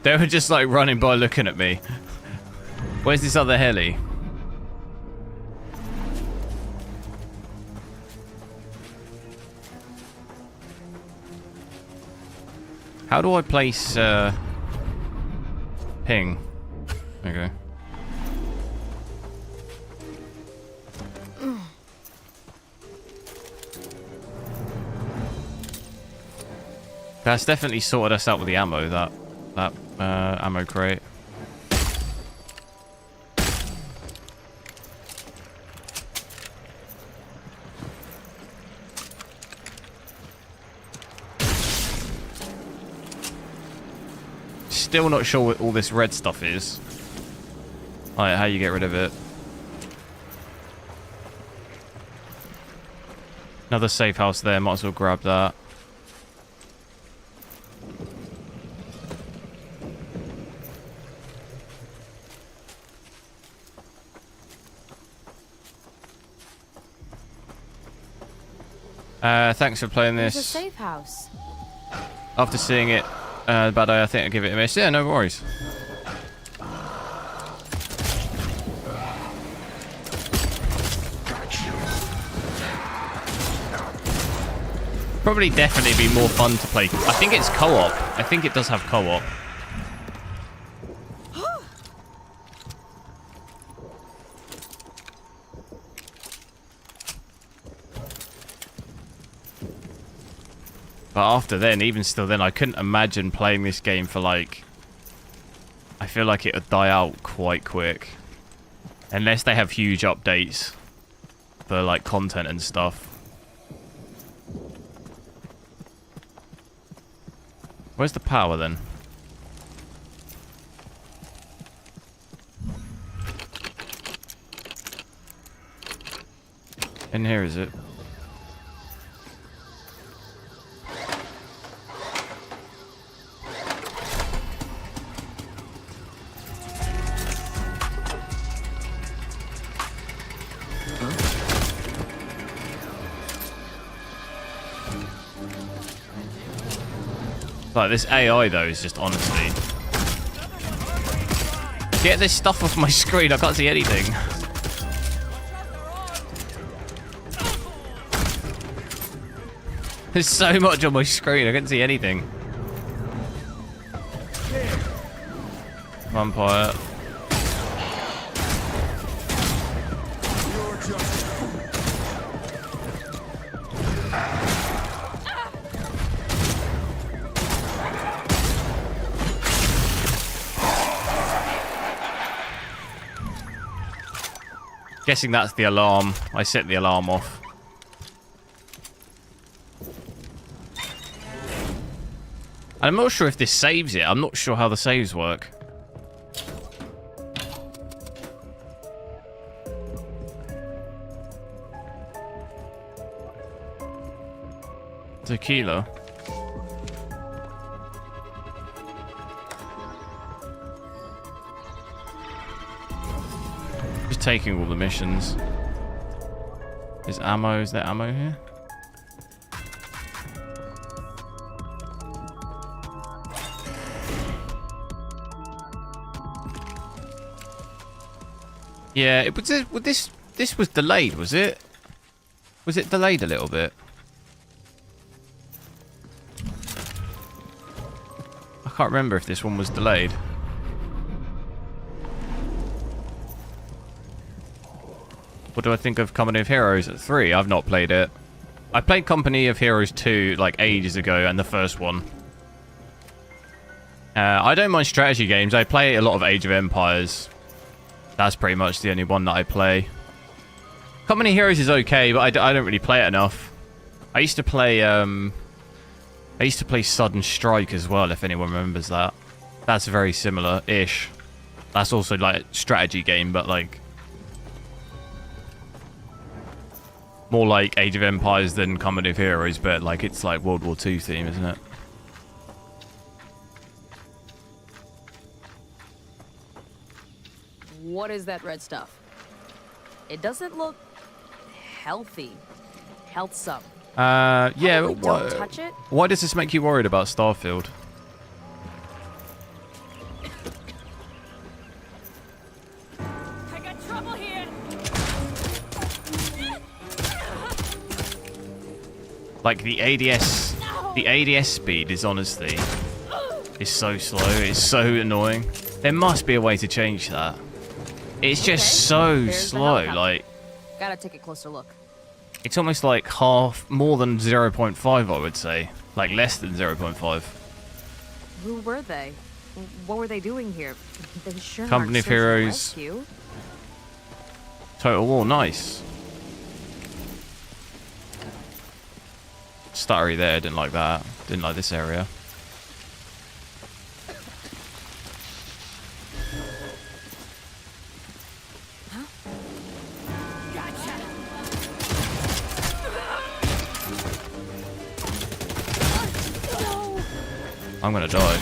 S1: They were just like running by looking at me. Where's this other heli? How do I place ping? Okay. That's definitely sorted us out with the ammo, that ammo crate. Still not sure what all this red stuff is. Like, how you get rid of it. Another safe house there, might as well grab that. Thanks for playing this.
S4: There's a safe house.
S1: After seeing it, but I think I'll give it a miss. Yeah, no worries. Probably definitely be more fun to play. I think it's co-op. I think it does have co-op. But after then, even still then, I couldn't imagine playing this game for like... I feel like it would die out quite quick. Unless they have huge updates for like content and stuff. Where's the power then? In here, is it? Like, this AI, though, is just honestly... Get this stuff off my screen, I can't see anything. There's so much on my screen, I can't see anything. Vampire. Guessing that's the alarm. I set the alarm off. I'm not sure if this saves it. I'm not sure how the saves work. Tequila. Just taking all the missions. Is ammo? Is there ammo here? Yeah, it was. This was delayed, was it? Was it delayed a little bit? I can't remember if this one was delayed. What do I think of Company of Heroes 3? I've not played it. I played Company of Heroes 2 like ages ago, and the first one. I don't mind strategy games. I play a lot of Age of Empires. That's pretty much the only one that I play. Company of Heroes is okay, but I don't really play it enough. I used to play Sudden Strike as well, if anyone remembers that. That's very similar-ish. That's also like a strategy game, but like more like Age of Empires than Company of Heroes, but like it's like World War II theme, isn't it?
S4: What is that red stuff? It doesn't look healthy. Healthsome.
S1: Yeah,
S4: but don't touch it?
S1: Why does this make you worried about Starfield?
S4: I got trouble here.
S1: Like the ADS speed is honestly is so slow. It's so annoying. There must be a way to change that. It's just so slow. Like,
S4: gotta take a closer look.
S1: It's almost like more than 0.5, I would say. Like less than 0.5.
S4: Who were they? What were they doing here? They sure
S1: Company of Heroes. Total War, nice. Stuttery there, didn't like that. Didn't like this area. I'm gonna die.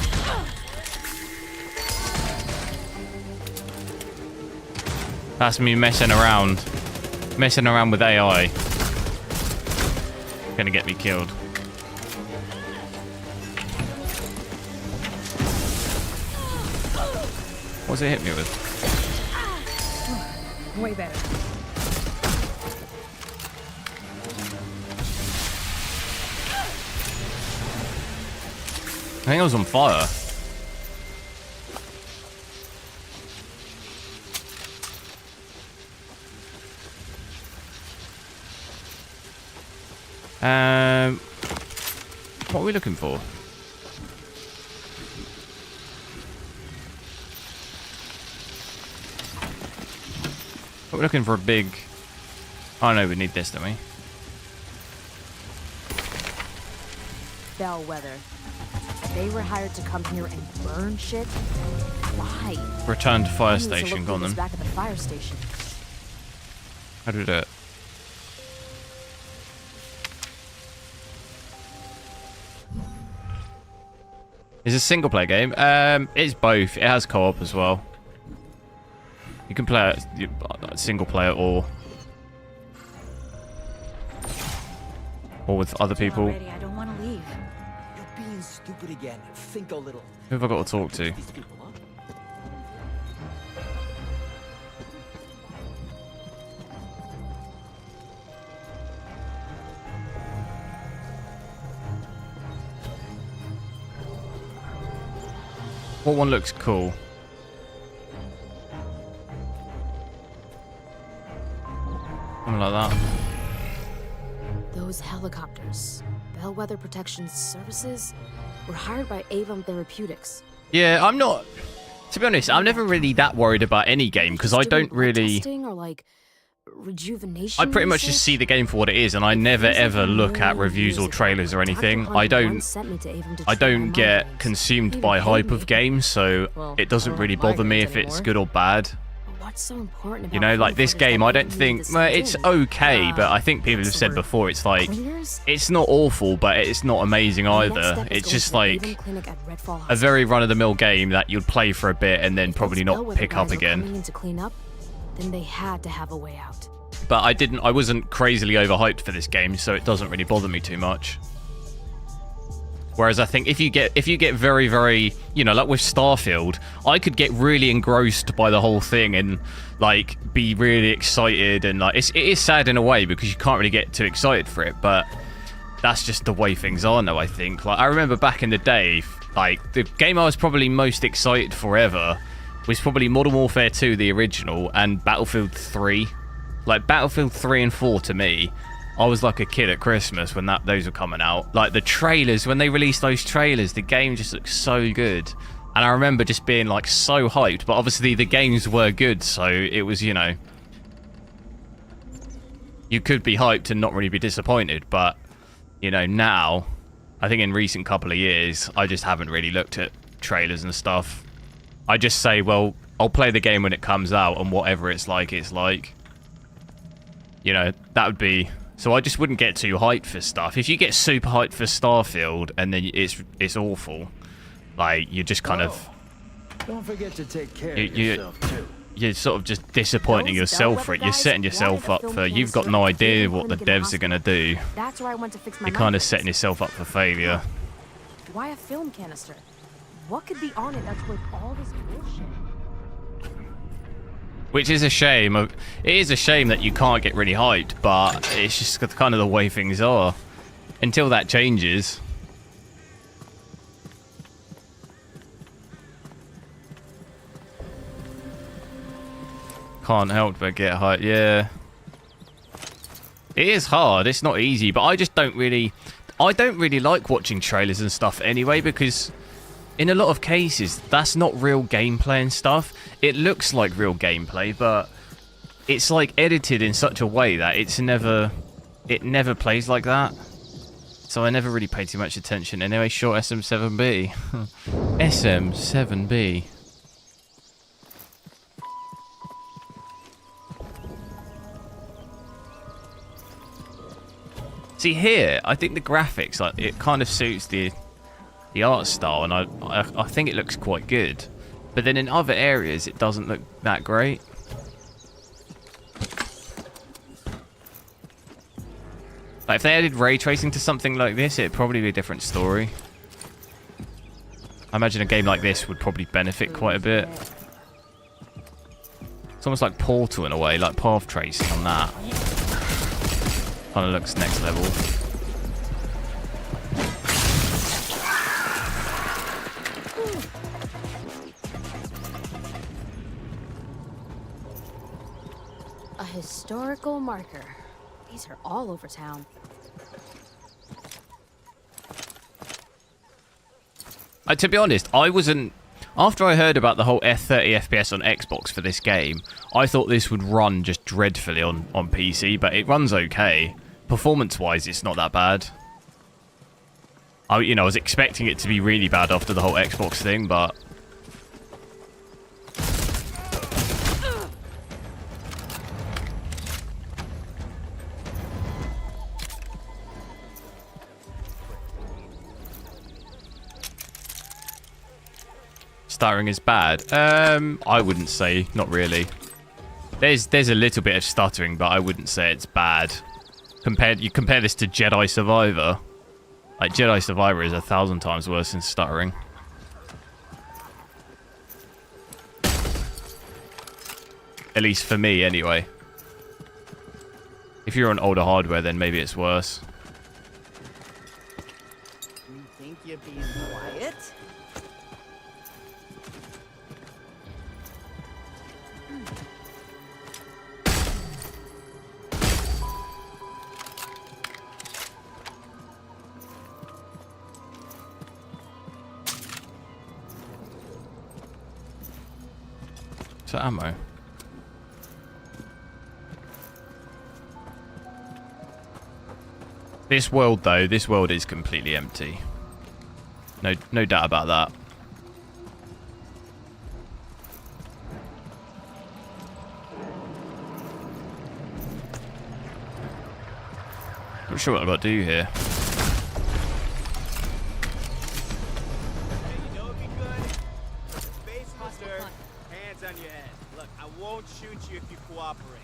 S1: That's me messing around with AI. Gonna get me killed. What's it hit me with?
S4: Way better.
S1: I think I was on fire. What are we looking for? We're looking for a big... Oh no, we need this, don't we?
S4: Bellwether. They were hired to come here and burn shit? Why?
S1: Return to fire station, go on then.
S4: Back at the fire station.
S1: How do we do it? Is it a single player game? It's both. It has co-op as well. You can play it single player or with other people.
S5: I don't want to leave.
S6: You're being stupid.
S12: Stupid again. Think a little.
S1: Who have I got to talk to?
S12: These people, huh?
S1: What one looks cool? Something like that.
S4: Those helicopters, Bellwether Protection Services, were hired by Avon Therapeutics.
S1: Yeah, I'm not... To be honest, I'm never really that worried about any game, because I don't really...
S4: Testing or like rejuvenation
S1: I pretty much just see the game for what it is, and I never ever look at reviews or trailers or anything. I don't get consumed by hype of games, so it doesn't really bother me if it's good or bad.
S4: What's so important about,
S1: you know, like this game, I don't think... Well, it's okay, but I think people have said before, it's like... It's not awful, but it's not amazing either. It's just like a very run-of-the-mill game that you'd play for a bit and then probably not pick up again.
S4: Then they had to have a way out.
S1: But I wasn't crazily overhyped for this game, so it doesn't really bother me too much. Whereas I think if you get very, very, you know, like with Starfield, I could get really engrossed by the whole thing and like be really excited, and like it is sad in a way because you can't really get too excited for it, but that's just the way things are now, I think. Like I remember back in the day, like the game I was probably most excited for ever was probably Modern Warfare 2, the original, and Battlefield 3. Like Battlefield 3 and 4 to me, I was like a kid at Christmas when those were coming out. Like the trailers, when they released those trailers, the game just looked so good. And I remember just being like so hyped, but obviously the games were good, so it was, you know, you could be hyped and not really be disappointed. But, you know, now, I think in recent couple of years, I just haven't really looked at trailers and stuff. I just say, well, I'll play the game when it comes out, and whatever it's like, it's like. You know, that would be... So I just wouldn't get too hyped for stuff. If you get super hyped for Starfield, and then it's awful, like, you're just kind of...
S8: Don't forget to take care of yourself, too.
S1: You're sort of just disappointing yourself for it. You're setting yourself up for... You've got no idea what the devs are going to do.
S4: That's where I went to fix my
S1: You're kind of setting yourself up for failure.
S4: Why a film canister? What could be on it that's worth all this bullshit?
S1: Which is a shame. It is a shame that you can't get really hyped, but it's just kind of the way things are. Until that changes. Can't help but get hyped, yeah. It is hard, it's not easy, but I just don't really... I don't really like watching trailers and stuff anyway, because... in a lot of cases, that's not real gameplay and stuff. It looks like real gameplay, but it's like edited in such a way that it never plays like that. So I never really paid too much attention. Anyway, short SM7B. SM7B. See here, I think the graphics, like, it kind of suits the art style, and I think it looks quite good. But then in other areas, it doesn't look that great. Like if they added ray tracing to something like this, it'd probably be a different story. I imagine a game like this would probably benefit quite a bit. It's almost like Portal in a way, like path tracing on that. Kind of looks next level.
S4: A historical marker. These are all over town.
S1: To be honest, I wasn't... After I heard about the whole 30 FPS on Xbox for this game, I thought this would run just dreadfully on PC, but it runs okay. Performance-wise, it's not that bad. I was expecting it to be really bad after the whole Xbox thing, but... Stuttering is bad. I wouldn't say, not really. There's a little bit of stuttering, but I wouldn't say it's bad. You compare this to Jedi Survivor. Like, Jedi Survivor is 1,000 times worse than stuttering. At least for me, anyway. If you're on older hardware, then maybe it's worse.
S12: You think you're being quiet?
S1: So ammo. This world, though, this world is completely empty. No doubt about that. Not sure what I've got to do here.
S12: Hands on your head. Look, I won't shoot you if you cooperate.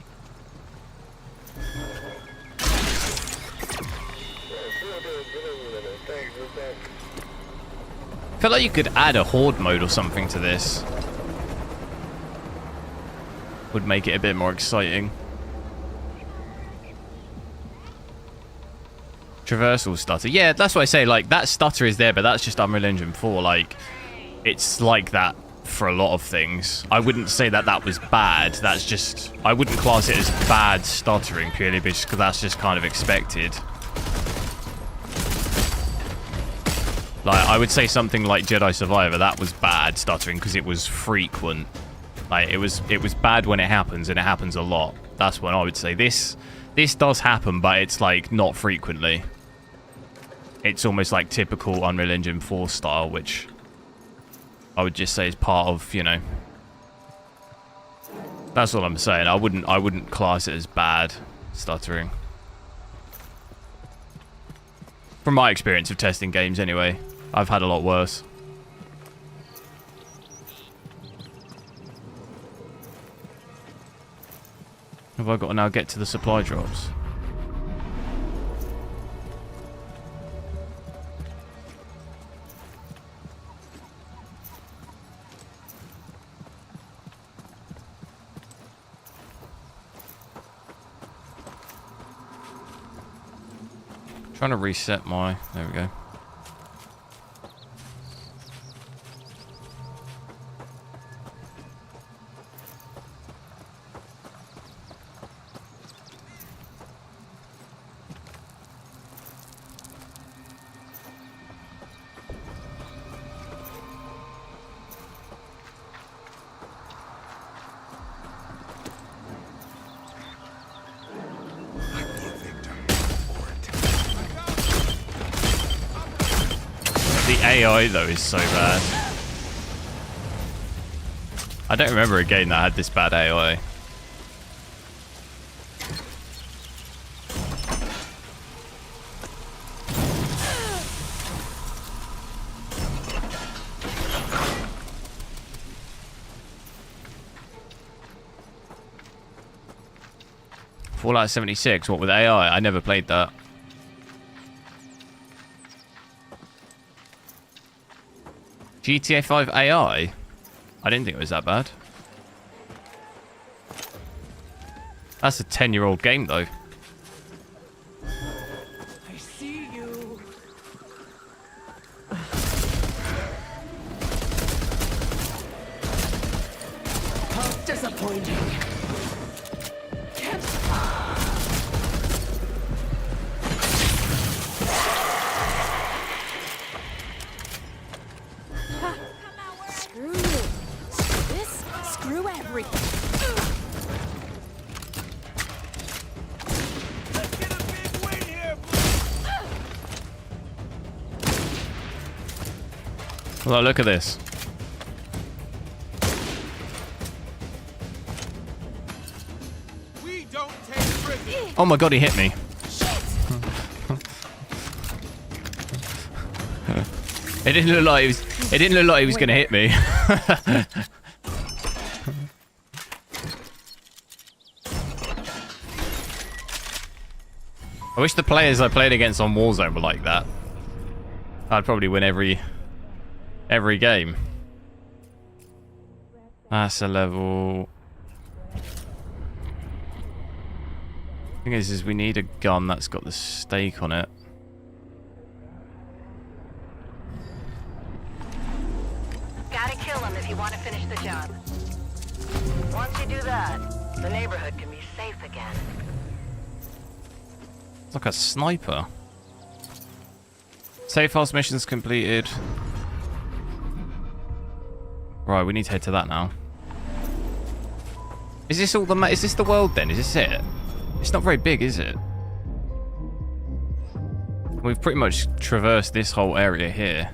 S1: I feel like you could add a horde mode or something to this. Would make it a bit more exciting. Traversal stutter. Yeah, that's what I say. Like, that stutter is there, but that's just Unreal Engine 4. Like, it's like that for a lot of things. I wouldn't say that that was bad. That's just... I wouldn't class it as bad stuttering purely because that's just kind of expected. Like, I would say something like Jedi Survivor, that was bad stuttering because it was frequent. Like, it was bad when it happens, and it happens a lot. That's when I would say this does happen, but it's like not frequently. It's almost like typical Unreal Engine 4 style, which I would just say is part of, you know. That's what I'm saying. I wouldn't class it as bad stuttering. From my experience of testing games anyway, I've had a lot worse. Have I got to now get to the supply drops? Trying to reset my... There we go. The AI, though, is so bad. I don't remember a game that had this bad AI. Fallout 76, what with AI? I never played that. GTA 5 AI? I didn't think it was that bad. That's a 10-year-old game, though.
S6: I see you. How disappointing.
S4: Screw you. Screw this. Screw everything.
S1: Well, look at this.
S12: We don't take prisoners.
S1: Oh my god, he hit me. It didn't look like he was. It didn't look like he was going to hit me. I wish the players I played against on Warzone were like that. I'd probably win every game. That's a level. Thing is we need a gun that's got the stake on it.
S13: Gotta kill him if you want to finish the job. Once you do that, the neighborhood can be safe again.
S1: It's like a sniper. Safe house missions completed. Right, we need to head to that now. Is this all the is this the world then? Is this it? It's not very big, is it? We've pretty much traversed this whole area here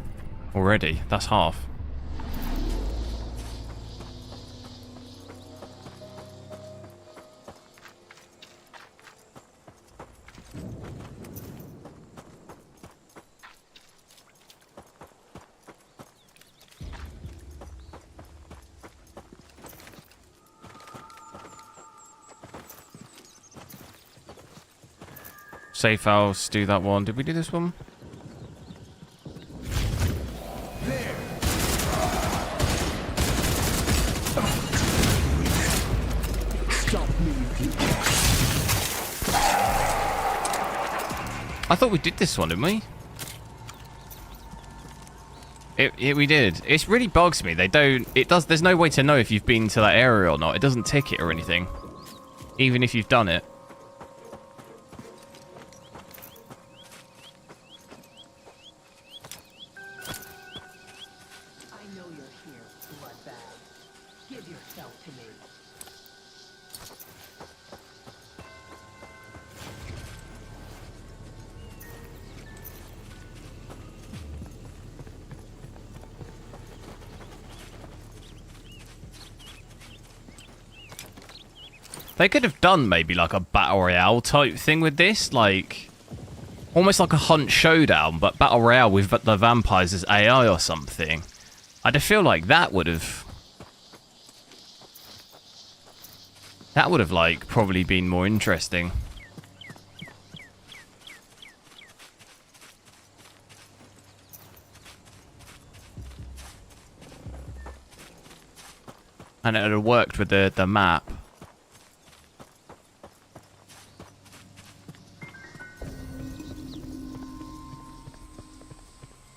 S1: already. That's half. Safe house, do that one. Did we do this one? I thought we did this one, didn't we? We did. It really bugs me. There's no way to know if you've been to that area or not. It doesn't tick it or anything. Even if you've done it. They could have done maybe like a battle royale type thing with this, like almost like a hunt showdown, but battle royale with the vampires as AI or something. I feel like that would have like probably been more interesting. And it would have worked with the map.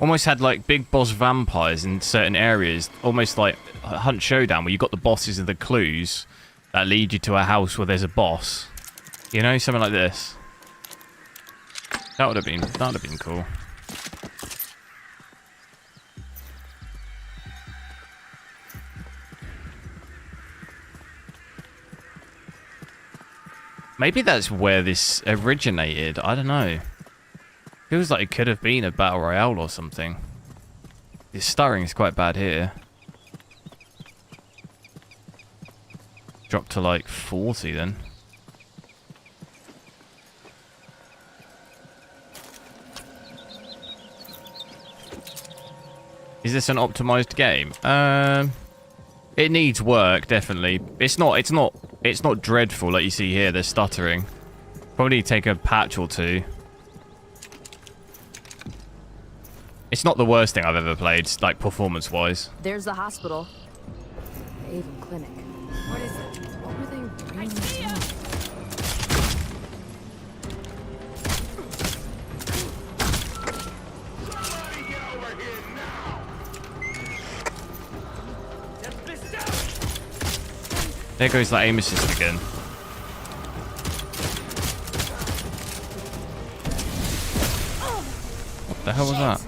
S1: Almost had like big boss vampires in certain areas, almost like a hunt showdown where you got the bosses and the clues that lead you to a house where there's a boss. You know, something like this. That would have been cool. Maybe that's where this originated. I don't know. Feels like it could have been a battle royale or something. The stuttering is quite bad here. Dropped to like 40 then. Is this an optimized game? It needs work, definitely. It's not dreadful like you see here, the stuttering. Probably need to take a patch or two. It's not the worst thing I've ever played, like performance-wise.
S4: There's the hospital. The Avon Clinic. What is it? What were they bringing us in?
S1: There goes that aim assist again. What the hell was that?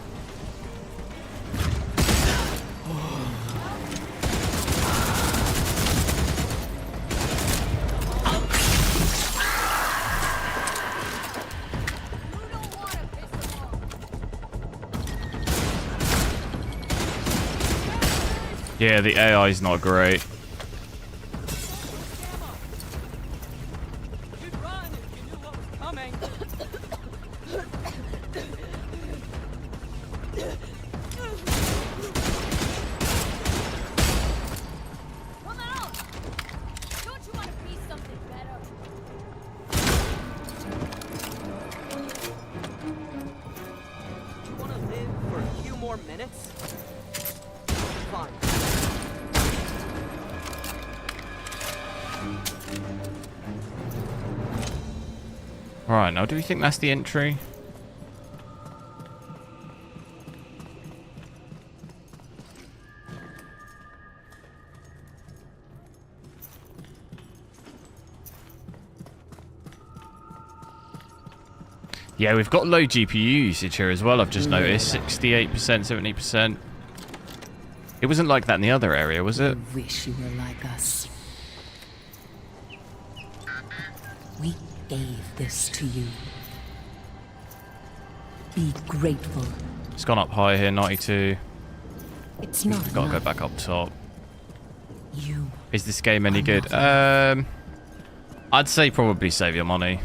S1: Yeah, the AI is not great.
S6: more minutes? Fine.
S1: Alright, now do we think that's the entry? Yeah, we've got low GPU usage here as well, I've just noticed. 68%, 70%. It wasn't like that in the other area, was it?
S3: I wish you were like us. We gave this to you. Be grateful.
S1: It's gone up high here, 92.
S3: It's not
S1: Gotta
S3: enough.
S1: go back up top.
S3: You.
S1: Is this game any good? I'd say probably save your money.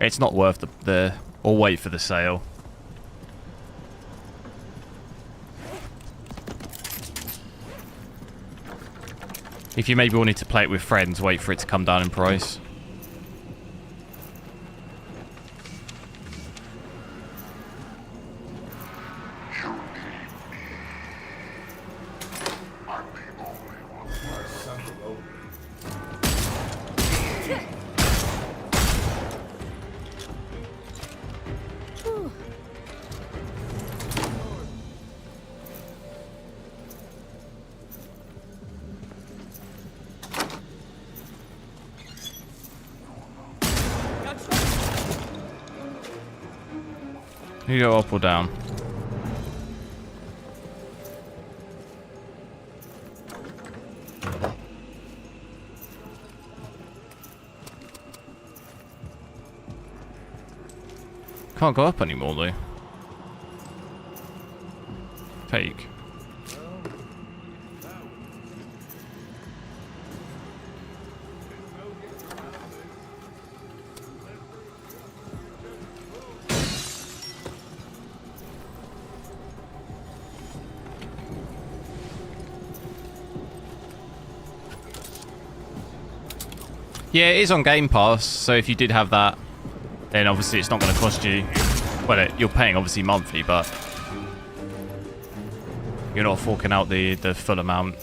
S1: It's not worth the or wait for the sale. If you maybe wanted to play it with friends, wait for it to come down in price. You go up or down? Can't go up anymore though. Fake. Yeah, it is on Game Pass, so if you did have that, then obviously it's not going to cost you. Well, you're paying obviously monthly, but you're not forking out the full amount.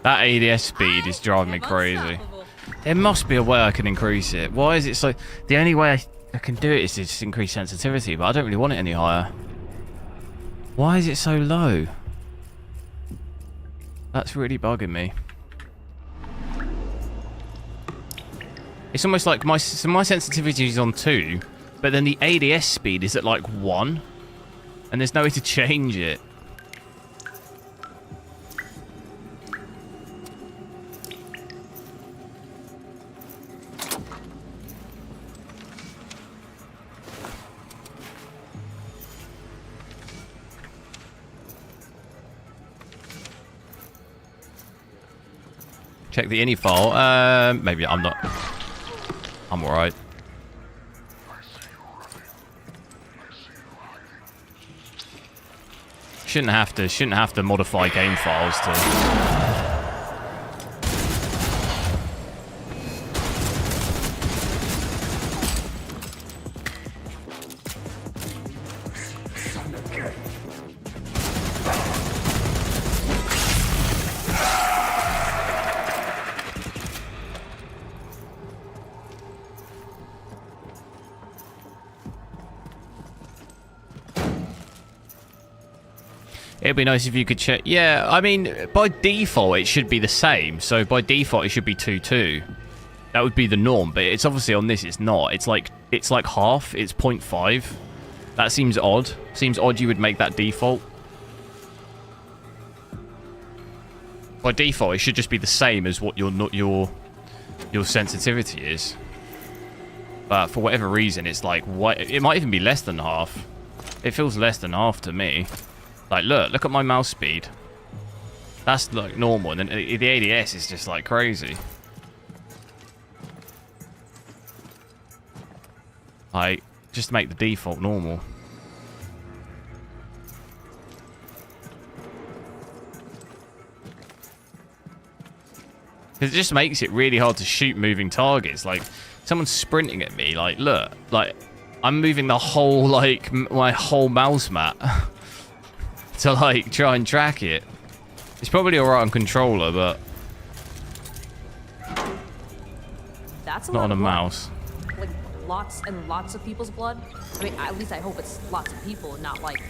S1: That ADS speed is driving me crazy. There must be a way I can increase it. Why is it so... The only way I can do it is to just increase sensitivity, but I don't really want it any higher. Why is it so low? That's really bugging me. It's almost like my sensitivity is on 2, but then the ADS speed is at like 1, and there's no way to change it. Check the ini file. Maybe I'm not. I'm alright. Shouldn't have to modify game files to. It'd be nice if you could check. Yeah, I mean, by default, it should be the same. So by default, it should be 2.2. That would be the norm, but it's obviously on this, it's not. It's like half. It's 0.5. That seems odd. Seems odd you would make that default. By default, it should just be the same as what your sensitivity is. But for whatever reason, it's like what? It might even be less than half. It feels less than half to me. Like, look at my mouse speed. That's like normal, and then the ADS is just like crazy. Like, just make the default normal. It just makes it really hard to shoot moving targets. Like, someone's sprinting at me. Like, look, like I'm moving the whole my whole mouse mat to like try and track it. It's probably alright on controller, but
S4: That's a
S1: not
S4: lot
S1: on a
S4: of blood.
S1: mouse.
S4: Like lots and lots of people's blood. I mean, at least I hope it's lots of people and not like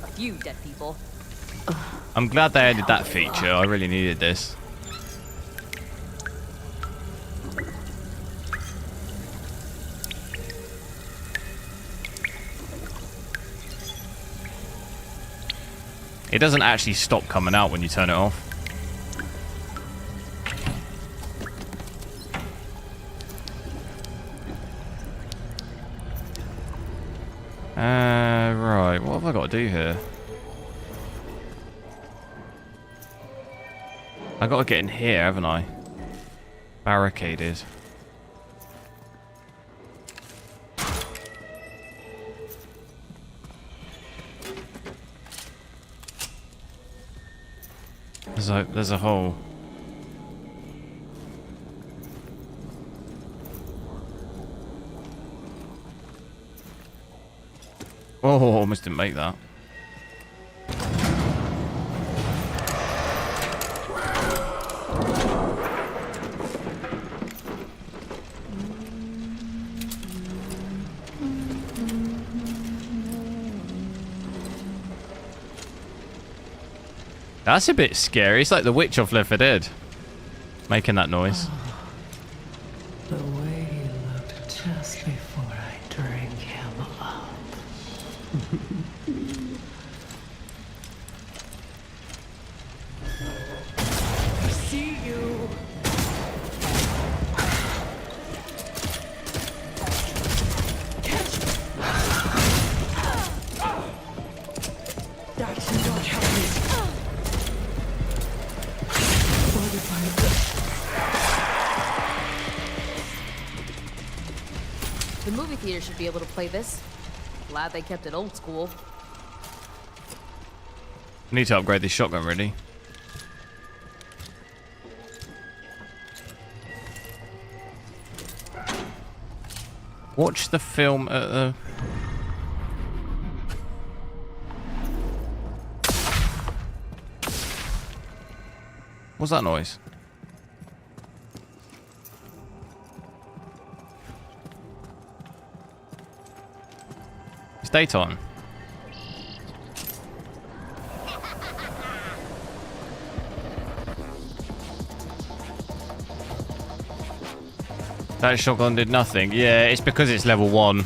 S4: a few dead people.
S1: I'm glad they added that feature. I really needed this. It doesn't actually stop coming out when you turn it off. Right. What have I got to do here? I got to get in here, haven't I? Barricaded. There's a hole. Oh, almost didn't make that. That's a bit scary. It's like the witch off Left 4 Dead making that noise.
S3: The way he looked just before I drank him up. I see you. That's not happening.
S4: The movie theater should be able to play this. Glad they kept it old school.
S1: I need to upgrade this shotgun, really. Watch the film at the... What's that noise? It's daytime. That shotgun did nothing. Yeah, it's because it's level 1.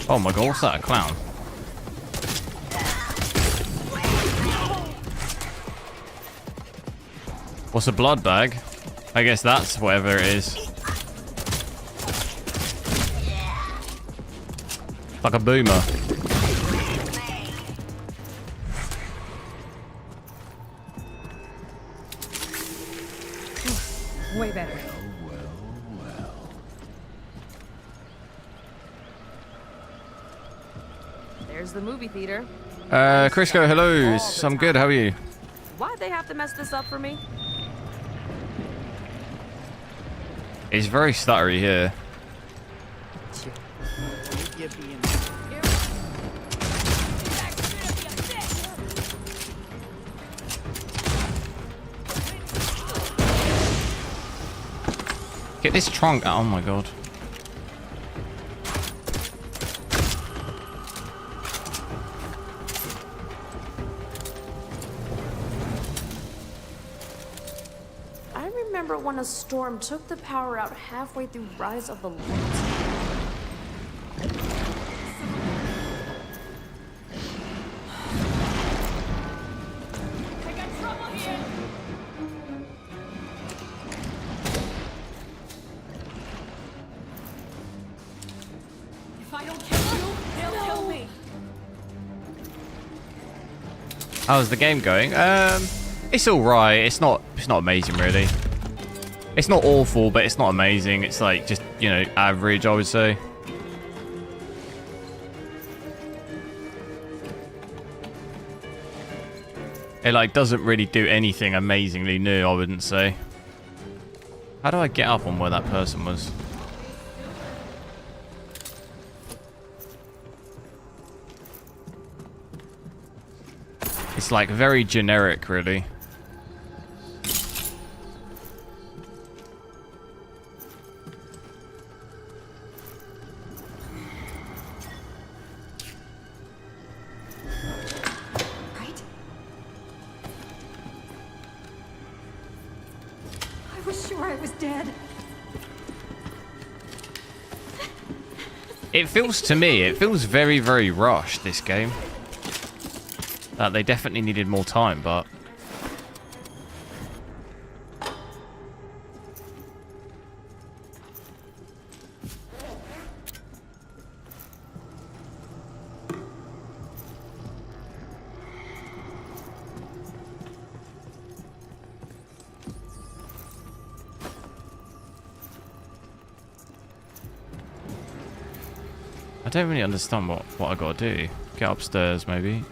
S1: Oh my god, what's that? A clown? What's a blood bag? I guess that's whatever it is. Like a boomer.
S4: Way better. There's the movie theater.
S1: Crisco, hello. I'm good. How are you?
S4: Why'd they have to mess this up for me?
S1: It's very stuttery here. Get this trunk. Oh my god.
S4: I remember when a storm took the power out halfway through Rise of the Lords.
S14: I got trouble here. If I don't kill you, they'll kill me.
S1: How's the game going? It's alright. It's not amazing really. It's not awful, but it's not amazing. It's like just, you know, average, I would say. It like doesn't really do anything amazingly new, I wouldn't say. How do I get up on where that person was? It's like very generic, really.
S14: Right? I was sure I was dead.
S1: It feels to me, it feels very, very rushed, this game. They definitely needed more time, but... I don't really understand what I gotta do. Get upstairs, maybe.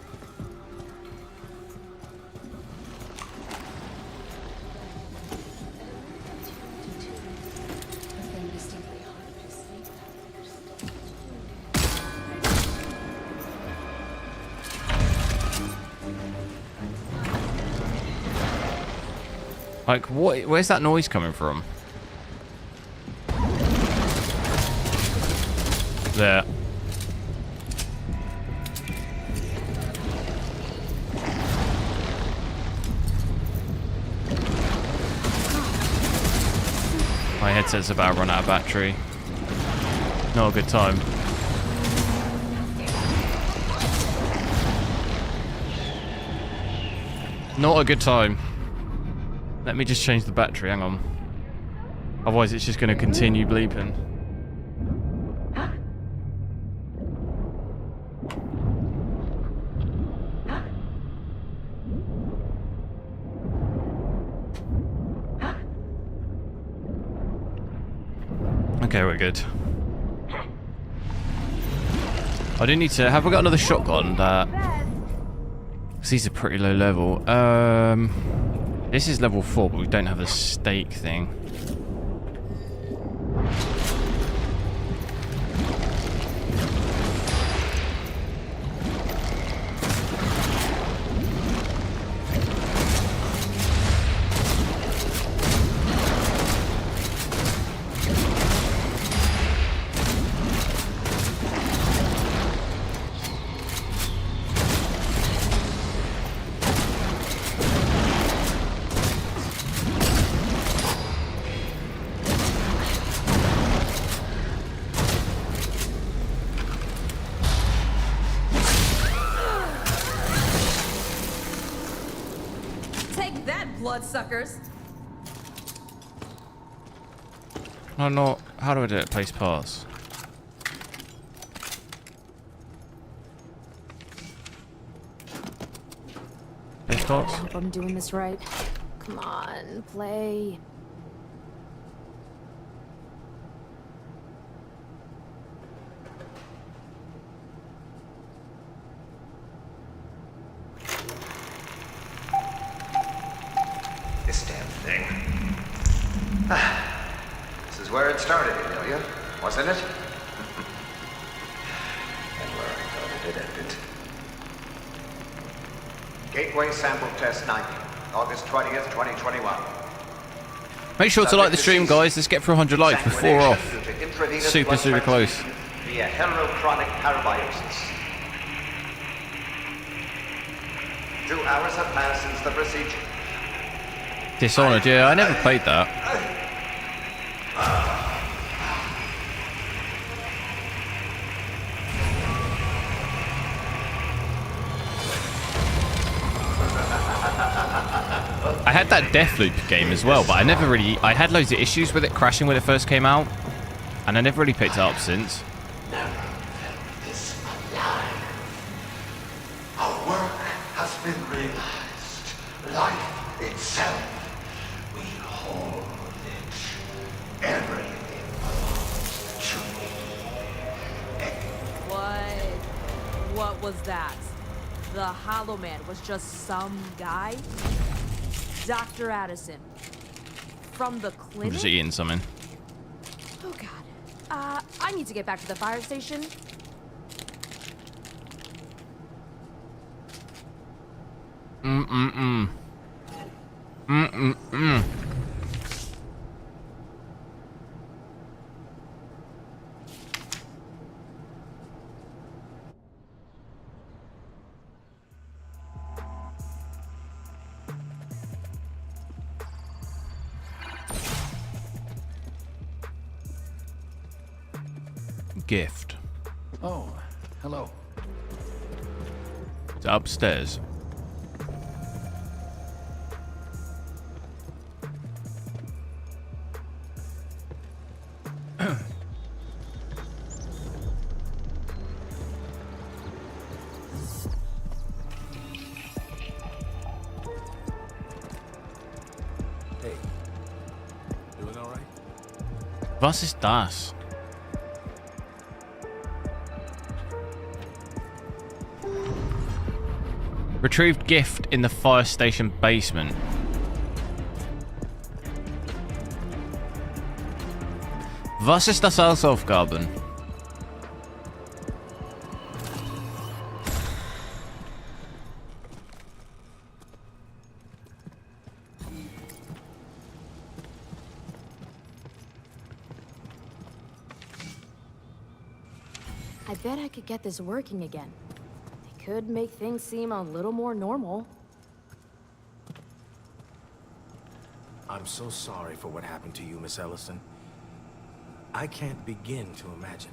S1: Like, what? Where's that noise coming from? There. My headset's about to run out of battery. Not a good time. Not a good time. Let me just change the battery, hang on. Otherwise it's just going to continue bleeping. Okay, we're good. I do need to... Have we got another shotgun? These are pretty low level. This is level 4, but we don't have the stake thing.
S14: Bloodsuckers.
S1: No, no. How do I do it? Place pass. Place pass?
S4: I hope I'm doing this right. Come on, play.
S15: This damn thing. This is where it started, Amelia, wasn't it? And where I thought it had ended. Gateway sample test 90, August 20th, 2021.
S1: Make sure to like the stream, guys. Let's get through 100 likes before we're off. Super, super close.
S15: Via heterochronic parabiosis. 2 hours have passed since the procedure.
S1: Dishonored, yeah, I never played that. I had that Deathloop game as well, but I had loads of issues with it crashing when it first came out, and I never really picked it up since.
S11: Never felt this alive. Our work has been realized. Life itself. We hold it. Everything belongs to me.
S4: What was that? The Hollow Man was just some guy? Dr. Addison. From the
S1: I'm
S4: clinic?
S1: just eating something.
S4: Oh god. I need to get back to the fire station.
S1: Gift.
S16: Oh, hello.
S1: It's upstairs.
S9: Hey, doing all right?
S1: Was ist das? Retrieved gift in the fire station basement. Was ist das als Aufgaben?
S4: I bet I could get this working again. It could make things seem a little more normal.
S9: I'm so sorry for what happened to you, Miss Ellison. I can't begin to imagine.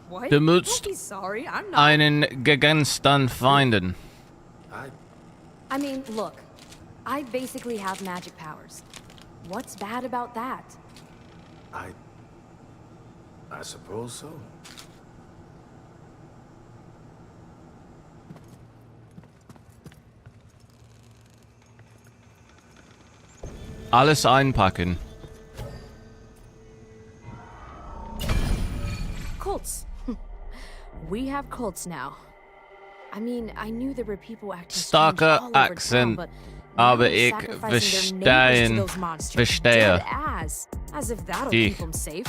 S4: What?
S1: Du
S4: Don't
S1: musst
S4: be sorry, I'm not.
S1: einen Gegenstand finden.
S4: I mean, look. I basically have magic powers. What's bad about that?
S9: I suppose so.
S1: Alles einpacken.
S4: Cults. We have cults now. I mean, I knew there were people acting strange
S1: Starker
S4: all over town,
S1: accent.
S4: but
S1: Aber
S4: now they're
S1: ich
S4: sacrificing their neighbors to those monsters.
S1: verstehe.
S4: Dead as if that'll
S1: Die.
S4: keep them safe.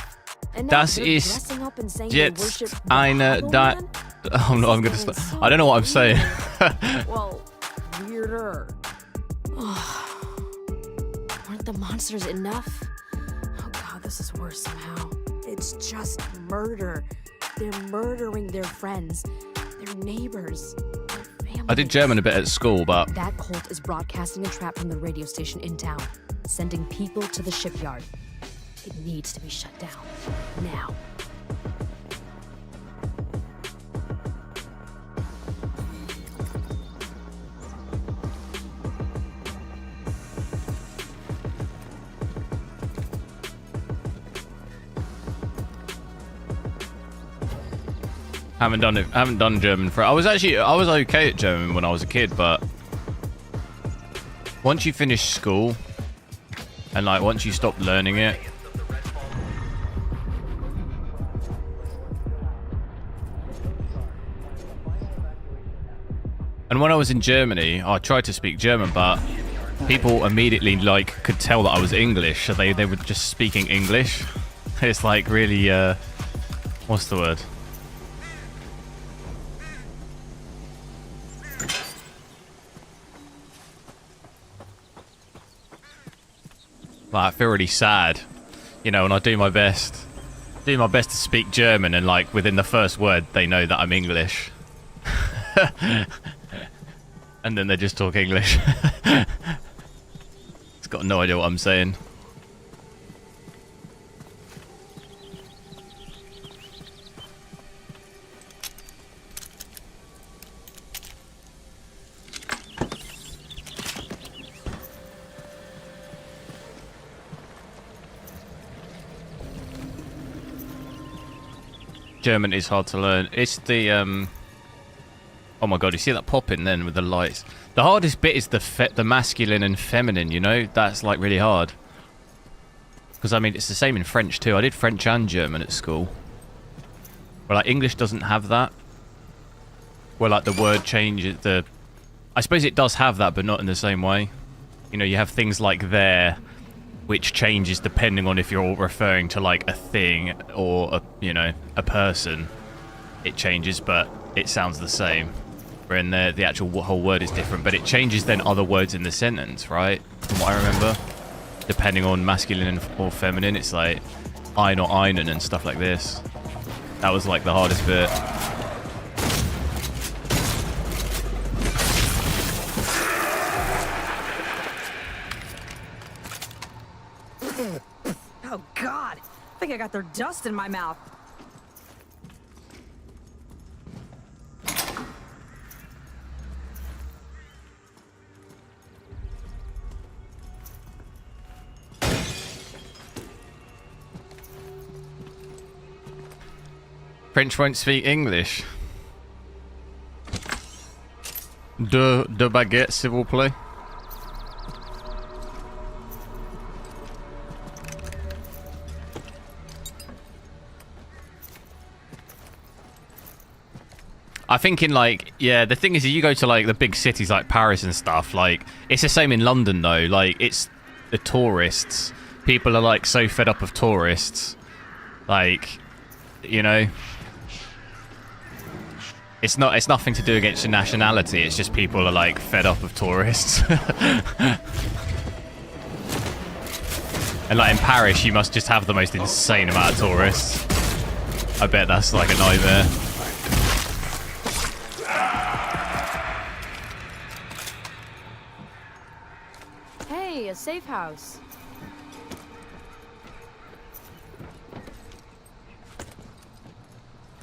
S4: And now
S1: Das
S4: they're
S1: ist
S4: dressing up and saying they worship
S1: jetzt
S4: the
S1: eine
S4: Hollow
S1: da.
S4: Man?
S1: Oh no, I'm gonna stop. I don't know what I'm saying.
S4: Well, weirder. Weren't the monsters enough? Oh god, this is worse somehow. It's just murder. They're murdering their friends, their neighbors, their families.
S1: I did German a bit at school, but
S4: That cult is broadcasting a trap from the radio station in town, sending people to the shipyard. It needs to be shut down. Now.
S1: haven't done German for. I was okay at German when I was a kid, but once you finish school and like once you stop learning it, and when I was in Germany, I tried to speak German, but people immediately like could tell that I was English, so they were just speaking English. It's like really what's the word? Like, I feel really sad, you know, and I do my best to speak German, and like within the first word they know that I'm English. And then they just talk English. It's got no idea what I'm saying. German is hard to learn. It's the oh my god, you see that popping then with the lights? The hardest bit is the masculine and feminine, you know? That's like really hard. Because I mean, it's the same in French too. I did French and German at school. But like English doesn't have that. Where like the word changes, I suppose it does have that, but not in the same way. You know, you have things like there, which changes depending on if you're referring to like a thing or a, you know, a person. It changes, but it sounds the same. Where in there, the actual whole word is different, but it changes then other words in the sentence, right? From what I remember, depending on masculine or feminine, it's like ein or einen and stuff like this. That was like the hardest bit.
S14: Oh God! I think I got their dust in my mouth.
S1: French won't speak English. De baguette, s'il vous plaît. I think in like, yeah, the thing is, you go to like the big cities like Paris and stuff, like it's the same in London though. Like it's the tourists. People are like so fed up of tourists. Like, you know, it's nothing to do against your nationality. It's just people are like fed up of tourists. And like in Paris, you must just have the most insane amount of tourists. I bet that's like a nightmare.
S4: Hey, a safe house.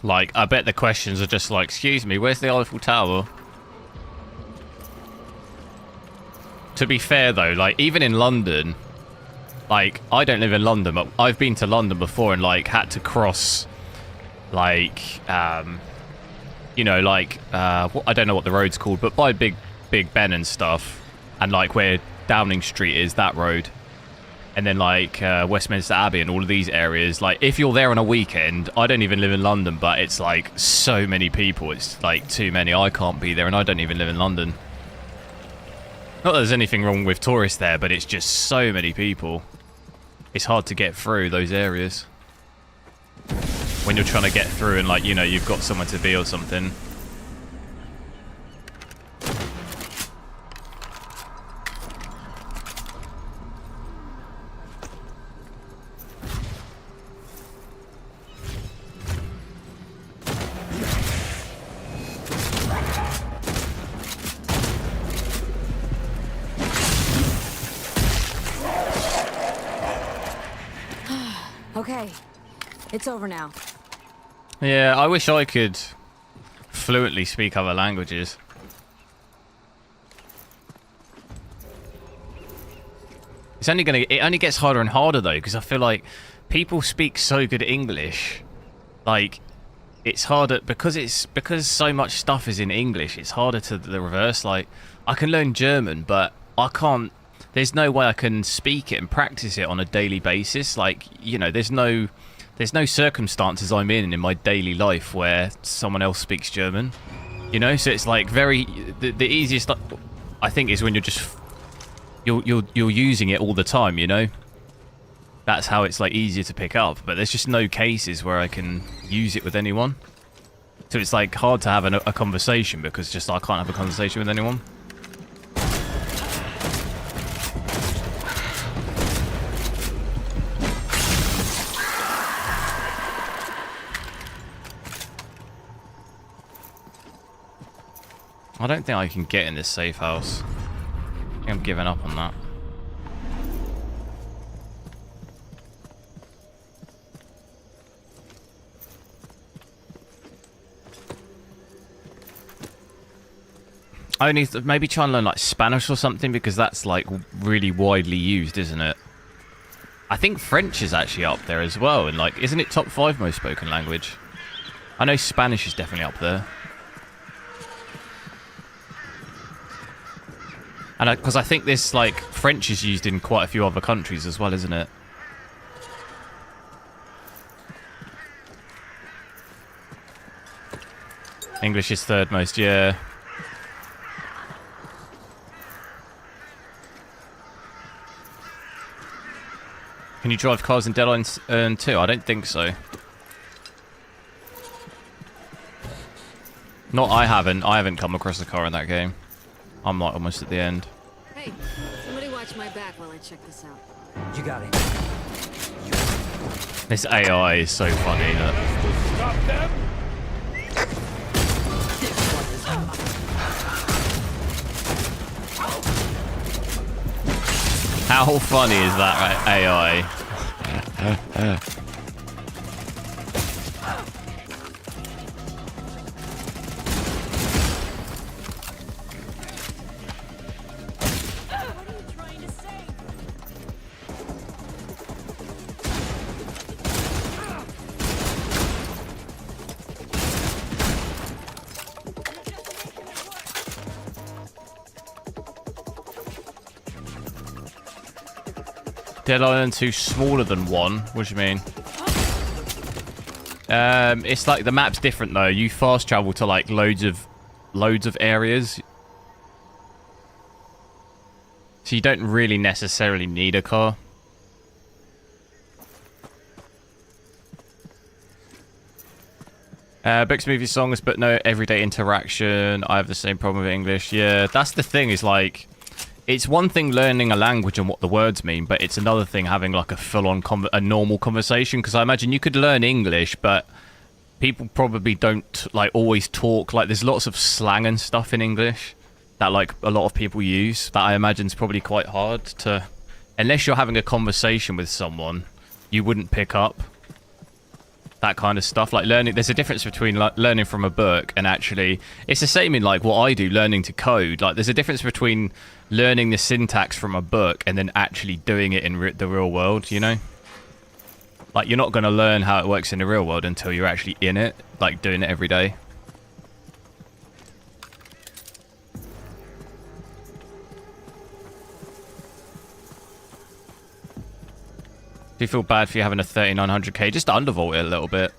S1: Like, I bet the questions are just like, excuse me, where's the Eiffel Tower? To be fair though, like, even in London, like, I don't live in London, but I've been to London before and like had to cross, like, you know, like, I don't know what the road's called, but by Big Ben and stuff, and like where Downing Street is, that road. And then like Westminster Abbey and all of these areas, like if you're there on a weekend, I don't even live in London, but it's like so many people, it's like too many. I can't be there and I don't even live in London. Not that there's anything wrong with tourists there, but it's just so many people. It's hard to get through those areas when you're trying to get through and like, you know, you've got somewhere to be or something.
S4: Okay, it's over now.
S1: Yeah, I wish I could fluently speak other languages. It only gets harder and harder though, because I feel like people speak so good English. Like, it's harder because so much stuff is in English. It's harder to the reverse. Like, I can learn German, but I can't. There's no way I can speak it and practice it on a daily basis. Like, you know, there's no circumstances I'm in my daily life where someone else speaks German. You know, so it's like the easiest I think is when you're just you're using it all the time. You know, that's how it's like easier to pick up. But there's just no cases where I can use it with anyone. So it's like hard to have a conversation because just I can't have a conversation with anyone. I don't think I can get in this safe house. I think I'm giving up on that. I need to maybe try and learn like Spanish or something, because that's like really widely used, isn't it? I think French is actually up there as well, and like, isn't it top 5 most spoken language? I know Spanish is definitely up there. And because I think this like French is used in quite a few other countries as well, isn't it? English is 3rd most, yeah. Can you drive cars in Dell 2? I don't think so. Not I haven't. I haven't come across a car in that game. I'm like almost at the end.
S4: Hey, somebody watch my back while I check this out.
S6: You got it.
S1: This AI is so funny.
S6: Stop them!
S1: How funny is that, right? AI? Dead Island 2 smaller than 1? What do you mean? It's like the map's different though. You fast travel to like loads of areas. So you don't really necessarily need a car. Books, movies, songs, but no everyday interaction. I have the same problem with English. Yeah, that's the thing, is like, it's one thing learning a language and what the words mean, but it's another thing having like a full-on a normal conversation. Because I imagine you could learn English, but people probably don't like always talk. Like, there's lots of slang and stuff in English that like a lot of people use that I imagine is probably quite hard to, unless you're having a conversation with someone, you wouldn't pick up that kind of stuff. Like learning, there's a difference between like learning from a book and actually, it's the same in like what I do, learning to code. Like there's a difference between learning the syntax from a book and then actually doing it in the real world, you know? Like you're not going to learn how it works in the real world until you're actually in it, like doing it every day. Do you feel bad for you having a 3900K? Just undervolt it a little bit.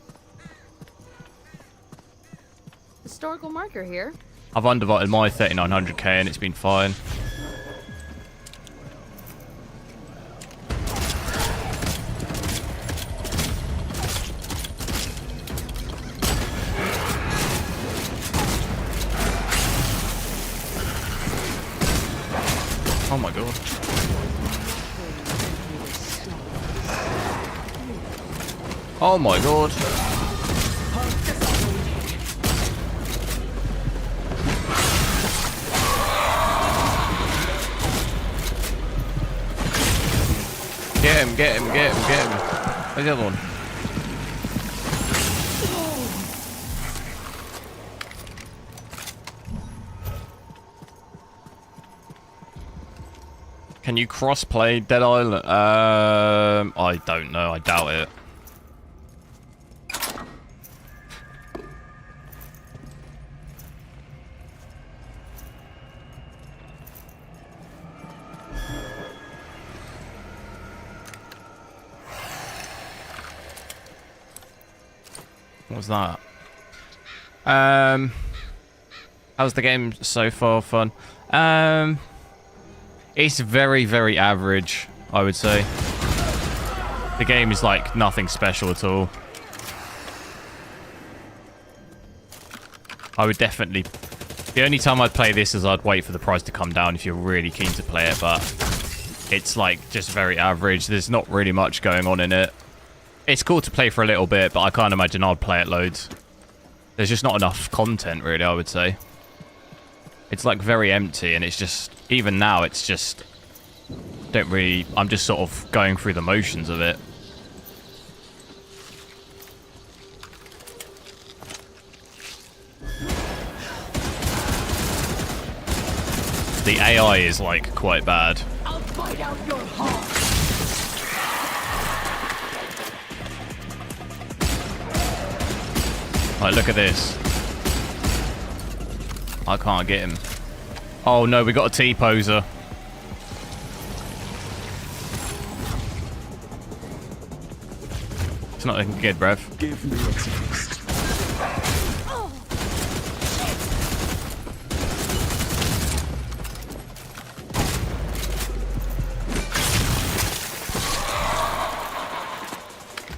S4: Historical marker here.
S1: I've undervolted my 3900K and it's been fine. Oh my god. Oh my god. Get him, get him, get him, get him. Where's the other one? Can you cross-play Dead Island? I don't know. I doubt it. What was that? How's the game so far? Fun. It's very, very average, I would say. The game is like nothing special at all. I would definitely... The only time I'd play this is I'd wait for the price to come down if you're really keen to play it, but it's like just very average. There's not really much going on in it. It's cool to play for a little bit, but I can't imagine I'd play it loads. There's just not enough content, really, I would say. It's like very empty, and it's just, even now, it's just, don't really, I'm just sort of going through the motions of it. The AI is like quite bad.
S14: I'll bite out your heart.
S1: Like, look at this. I can't get him. Oh no, we got a T-poser. It's not looking good, bruv.
S16: Give me a taste.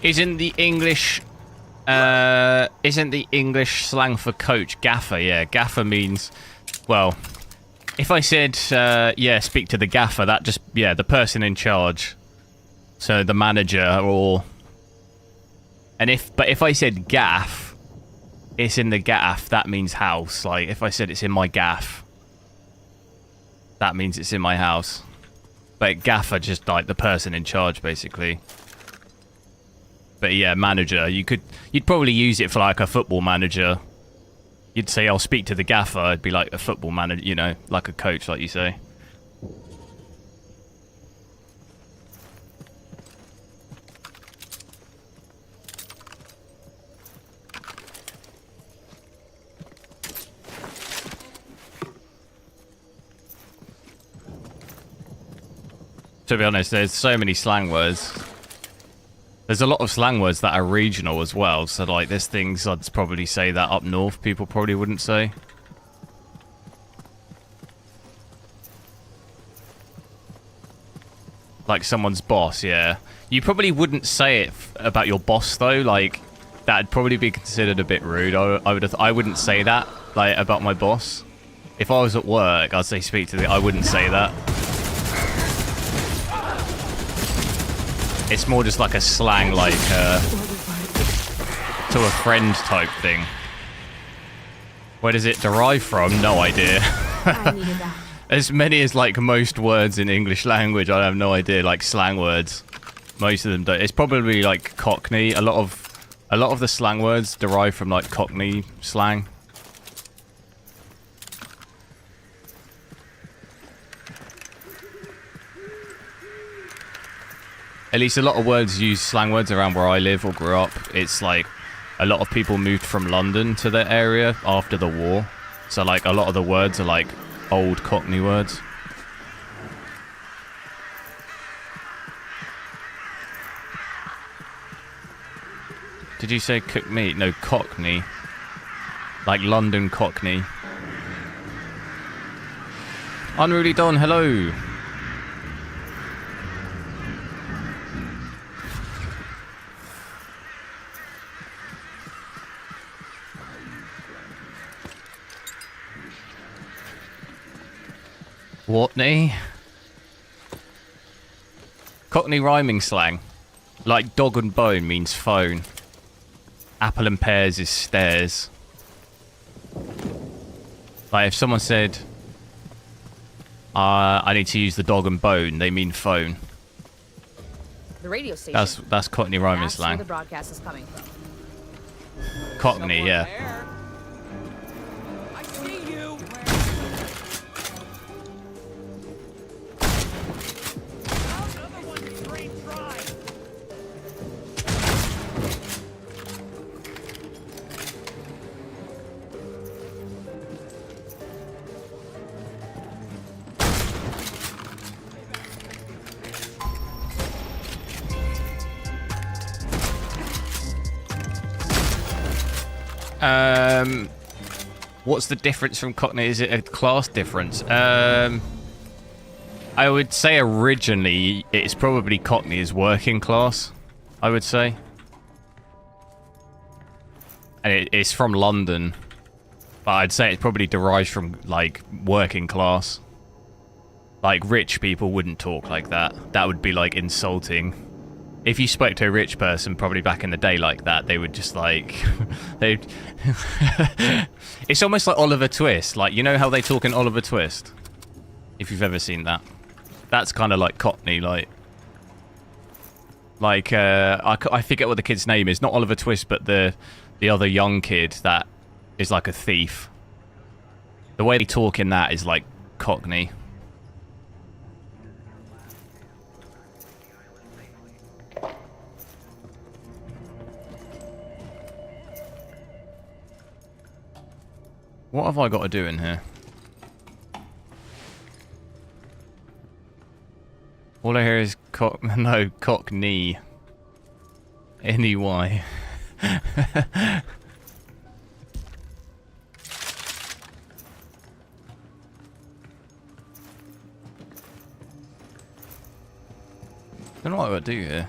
S1: Isn't the English slang for coach gaffer? Yeah, gaffer means, well, if I said, yeah, speak to the gaffer, that just, yeah, the person in charge. So the manager or, and if I said gaff, it's in the gaff, that means house. Like, if I said it's in my gaff, that means it's in my house. But gaffer, just like the person in charge, basically. But yeah, manager, you'd probably use it for like a football manager. You'd say, I'll speak to the gaffer. It'd be like a football manager, you know, like a coach, like you say. To be honest, there's so many slang words. There's a lot of slang words that are regional as well, so like there's things I'd probably say that up north people probably wouldn't say. Like someone's boss, yeah. You probably wouldn't say it about your boss though, like that'd probably be considered a bit rude. I wouldn't say that like about my boss. If I was at work, I'd say speak to the, I wouldn't say that. It's more just like a slang, like, to a friend type thing. Where does it derive from? No idea.
S4: I needed that.
S1: As many as, like, most words in English language, I have no idea, like, slang words. Most of them don't. It's probably, like, Cockney. A lot of the slang words derive from, like, Cockney slang. At least a lot of words use slang words around where I live or grew up. It's like a lot of people moved from London to the area after the war. So like a lot of the words are like old Cockney words. Did you say cooked meat? No, Cockney. Like London Cockney. Unruly Don, hello. Watney? Cockney rhyming slang. Like dog and bone means phone. Apple and pears is stairs. Like if someone said, I need to use the dog and bone, they mean phone.
S17: The radio station.
S1: That's Cockney rhyming
S17: That's
S1: slang.
S17: where the broadcast is coming from.
S1: Cockney,
S12: Someone
S1: yeah.
S12: there? I see you. Another one, great try.
S1: What's the difference from Cockney? Is it a class difference? I would say originally it's probably Cockney is working class, I would say. And it's from London. But I'd say it probably derives from, like, working class. Like, rich people wouldn't talk like that. That would be, like, insulting. if you spoke to a rich person probably back in the day like that, they would just like, they'd... It's almost like Oliver Twist. Like, you know how they talk in Oliver Twist? If you've ever seen that. That's kind of like Cockney, like... Like, I forget what the kid's name is. Not Oliver Twist, but the other young kid that is like a thief. The way they talk in that is like Cockney. What have I got to do in here? All I hear is Cockney. N-E-Y. Don't know what I got to do here.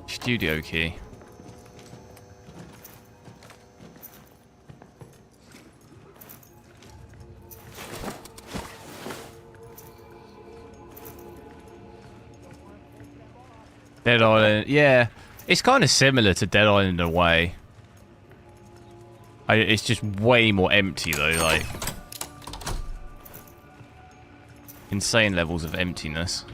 S1: Studio key. Dead Island, yeah, it's kind of similar to Dead Island in a way. It's just way more empty though, like insane levels of emptiness.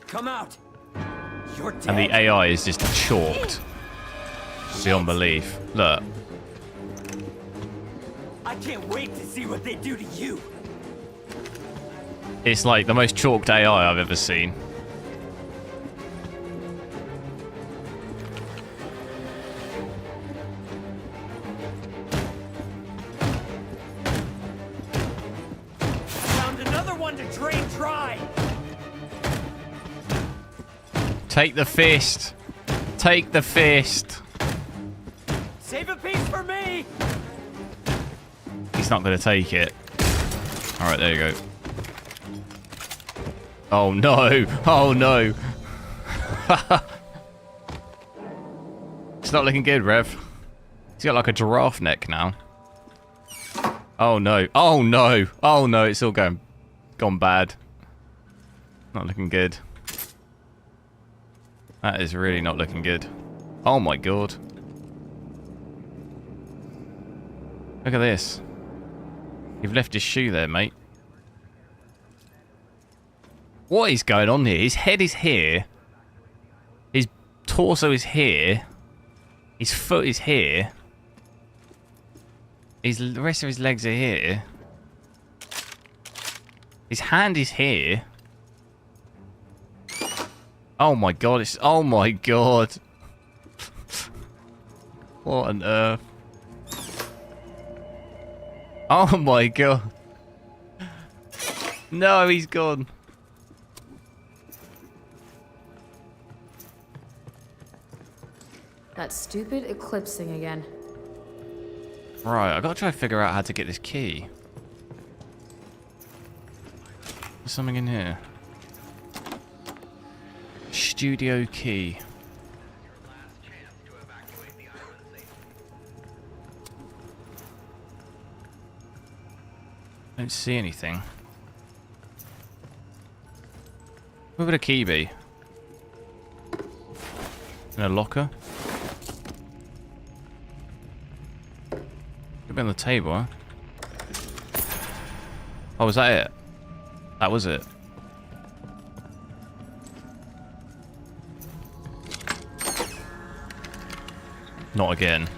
S6: Come out. You're dead.
S1: And the AI is just chalked beyond belief. Look.
S6: I can't wait to see what they do to you.
S1: It's like the most chalked AI I've ever seen.
S6: Found another one to drain dry.
S1: Take the fist. Take the fist.
S6: Save a piece for me.
S1: He's not going to take it. All right, there you go. Oh no! Oh no! It's not looking good, Rev. He's got like a giraffe neck now. Oh no! Oh no! Oh no! It's all gone bad. Not looking good. That is really not looking good. Oh my god! Look at this. You've left his shoe there, mate. What is going on here? His head is here. His torso is here. His foot is here. The rest of his legs are here. His hand is here. Oh my god, oh my god. What on earth? Oh my god. No, he's gone.
S17: That stupid eclipsing again.
S1: Right, I gotta try to figure out how to get this key. There's something in here. Studio key. Don't see anything. Where would a key be? In a locker? Could be on the table, huh? Oh, was that it? That was it. Not again.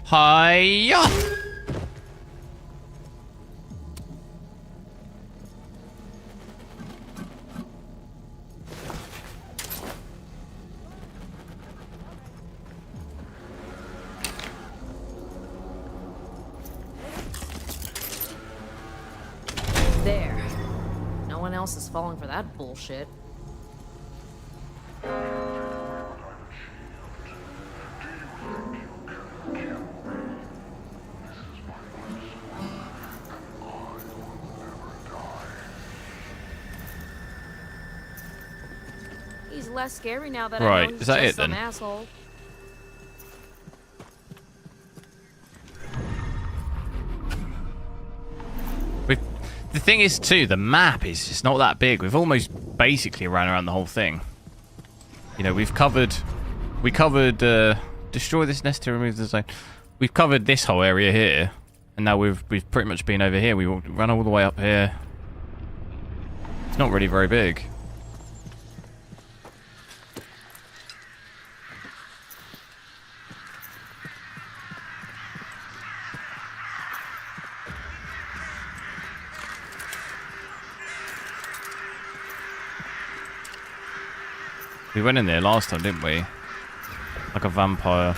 S1: Hiya!
S17: There. No one else is falling for that bullshit. he's less scary now that
S1: Right,
S17: I know he's
S1: is that
S17: just
S1: it,
S17: some
S1: then?
S17: asshole.
S1: The thing is, too, the map is just not that big. We've almost basically ran around the whole thing. You know, we covered, destroy this nest to remove the zone. We've covered this whole area here, and now we've pretty much been over here. We ran all the way up here. It's not really very big. We went in there last time, didn't we? Like a vampire.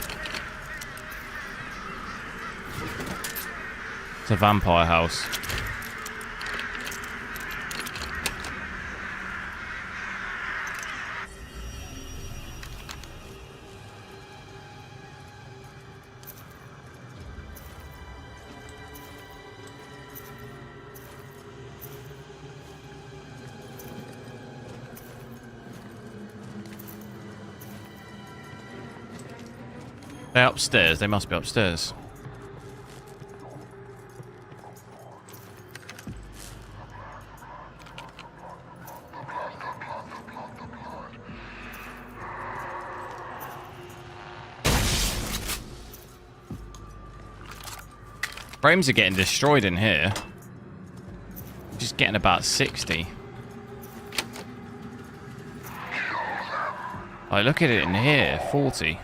S1: It's a vampire house. They're upstairs. They must be upstairs. Frames are getting destroyed in here. Just getting about 60. Oh, look at it in here. 40.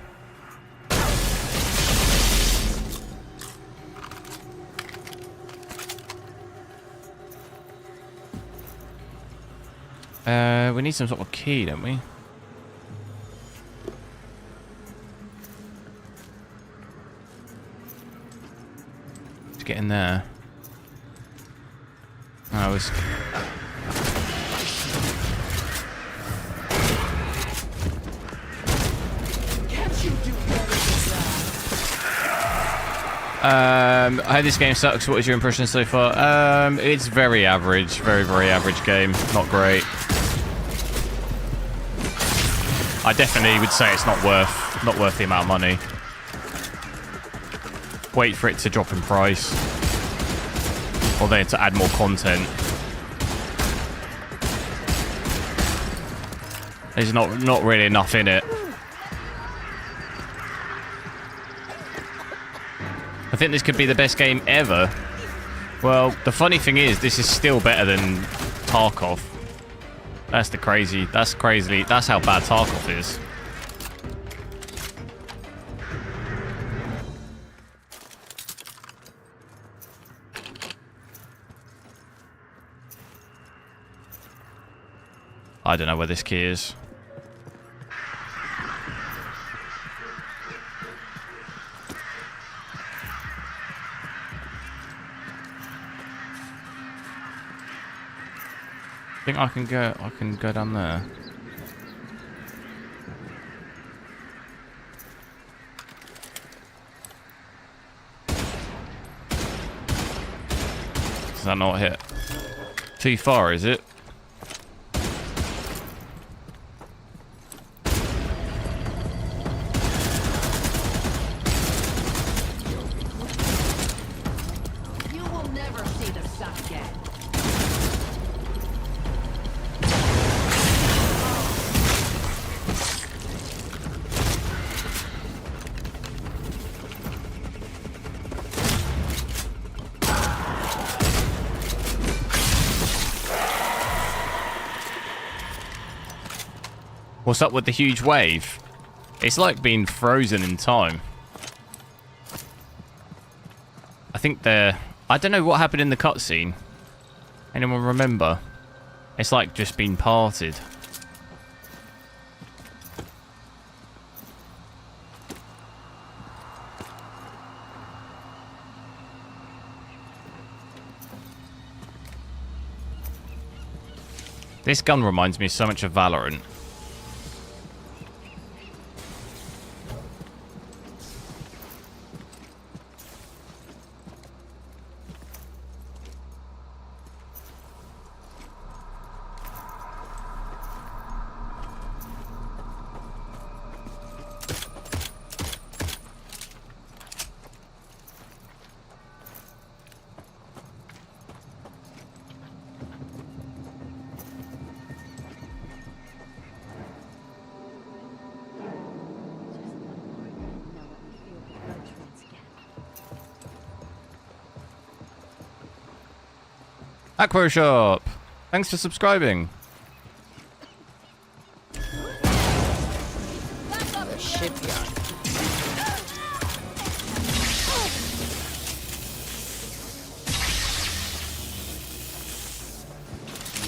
S1: We need some sort of key, don't we? To get in there. Oh, I was...
S14: Can't you do better than
S1: I heard this game sucks. What is your impression so far? It's very average. Very, very average game. Not great. I definitely would say it's not worth the amount of money. Wait for it to drop in price. Or then to add more content. There's not really enough in it. I think this could be the best game ever. Well, the funny thing is, this is still better than Tarkov. That's crazy. That's how bad Tarkov is. I don't know where this key is. I think I can go down there. Does that not hit? Too far, is it?
S14: You will never see the sun again.
S1: What's up with the huge wave? It's like being frozen in time. I think I don't know what happened in the cutscene. Anyone remember? It's like just been parted. This gun reminds me so much of Valorant. HWiNFO, thanks for subscribing.
S17: The shipyard.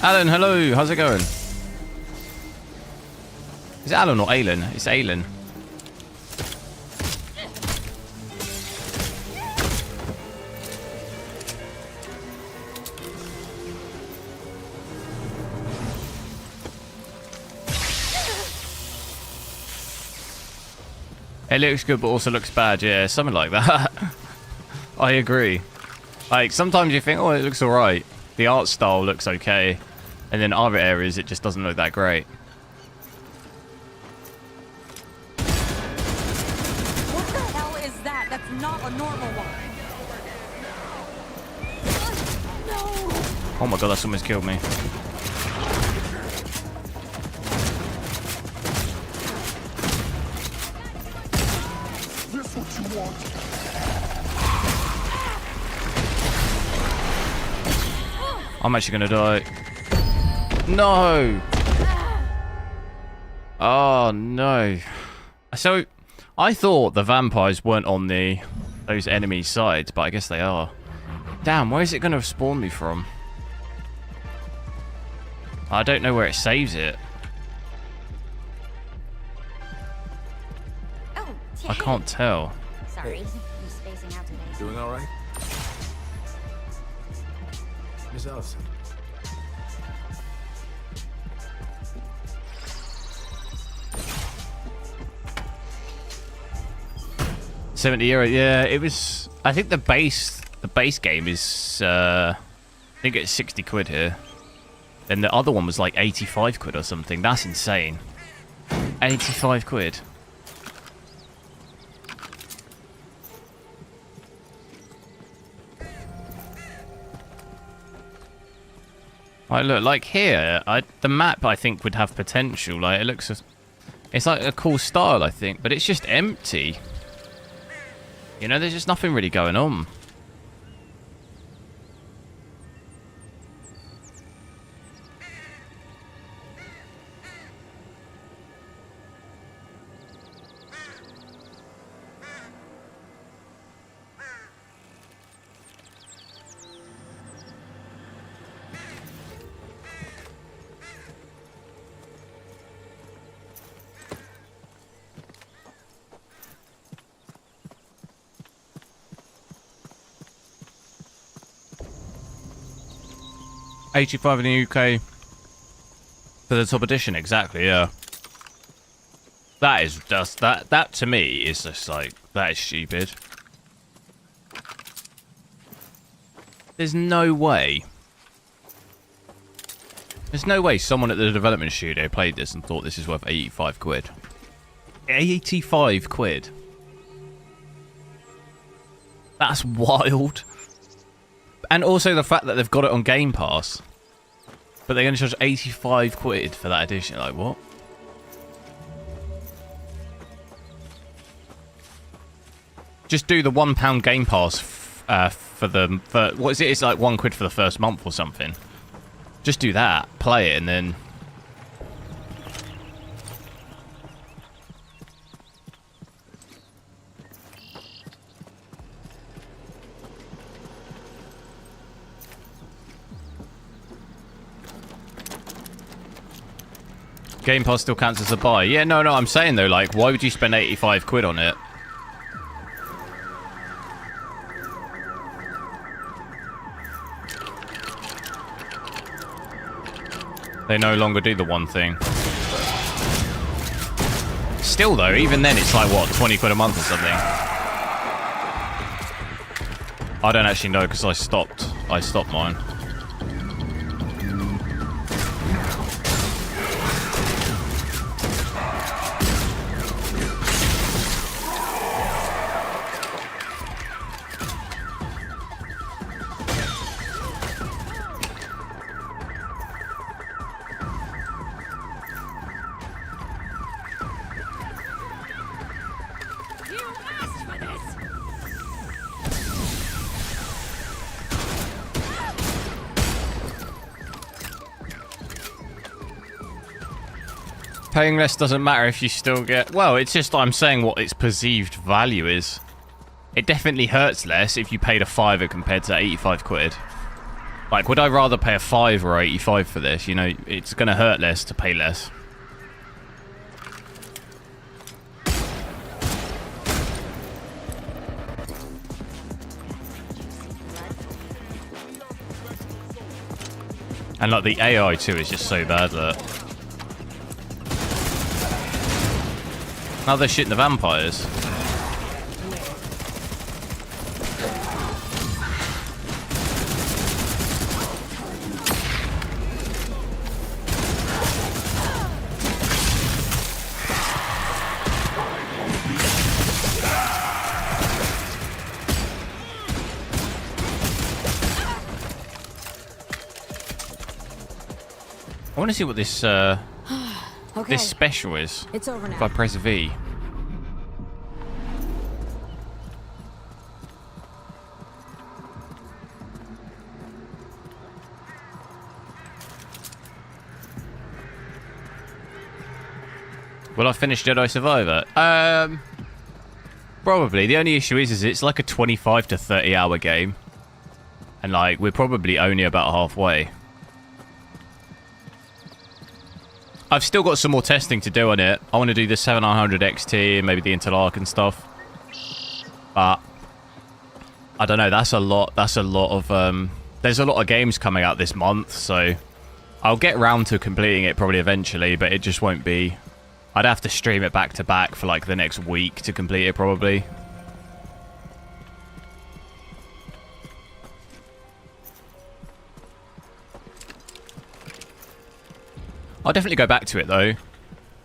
S1: Alan, hello. How's it going? Is it Alan or Alan? It's Alan. It looks good, but also looks bad. Yeah, something like that. I agree. Like, sometimes you think, oh, it looks alright. The art style looks okay. And then other areas, it just doesn't look that great.
S14: What the hell is that? That's not a normal one. No.
S1: Oh my god, that's almost killed me.
S11: This what you want?
S1: I'm actually gonna die. No! Oh no. So, I thought the vampires weren't on those enemy sides, but I guess they are. Damn, where is it gonna spawn me from? I don't know where it saves it.
S5: Oh,
S1: I can't tell.
S5: Sorry, I'm spacing out today.
S9: Doing all right? Miss Ellison.
S1: 70 euro, yeah, it was. I think the base game is I think it's 60 quid here. Then the other one was like 85 quid or something. That's insane. 85 quid. Like, look, like here, the map I think would have potential. Like, it looks, it's like a cool style, I think, but it's just empty. You know, there's just nothing really going on. $85 in the UK for the top edition, exactly, yeah. That is just, that to me is just like, that is stupid. There's no way. There's no way someone at the development studio played this and thought this is worth 85 quid. 85 quid. That's wild. And also the fact that they've got it on Game Pass. But they're going to charge 85 quid for that edition. Like, what? Just do the £1 Game Pass for what is it? It's like £1 for the first month or something. Just do that. Play it and then... Game Pass still counts as a buy. Yeah, no, I'm saying though, like, why would you spend 85 quid on it? They no longer do the one thing. Still though, even then it's like, what, 20 quid a month or something? I don't actually know because I stopped mine. Paying less doesn't matter if you still get... Well, it's just I'm saying what its perceived value is. It definitely hurts less if you paid a £5 compared to 85 quid. Like, would I rather pay a £5 or 85 for this? You know, it's going to hurt less to pay less. And like the AI too is just so bad, look. Now they're shitting the vampires. I want to see what this
S4: Okay.
S1: this special is.
S4: It's over now.
S1: If I press V. Will I finish Jedi Survivor? Probably. The only issue is it's like a 25 to 30 hour game. And like, we're probably only about halfway. I've still got some more testing to do on it. I want to do the 7900 XT and maybe the Interlark and stuff. But I don't know. That's a lot. That's a lot of... there's a lot of games coming out this month, so I'll get round to completing it probably eventually, but it just won't be... I'd have to stream it back to back for like the next week to complete it probably. I'll definitely go back to it though.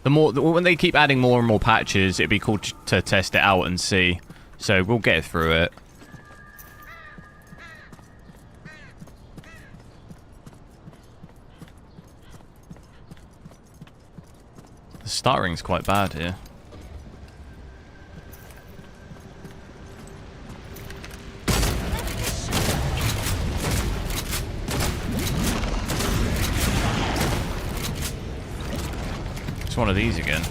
S1: When they keep adding more and more patches, it'd be cool to test it out and see. So we'll get through it. The stuttering's quite bad here. It's one of these again.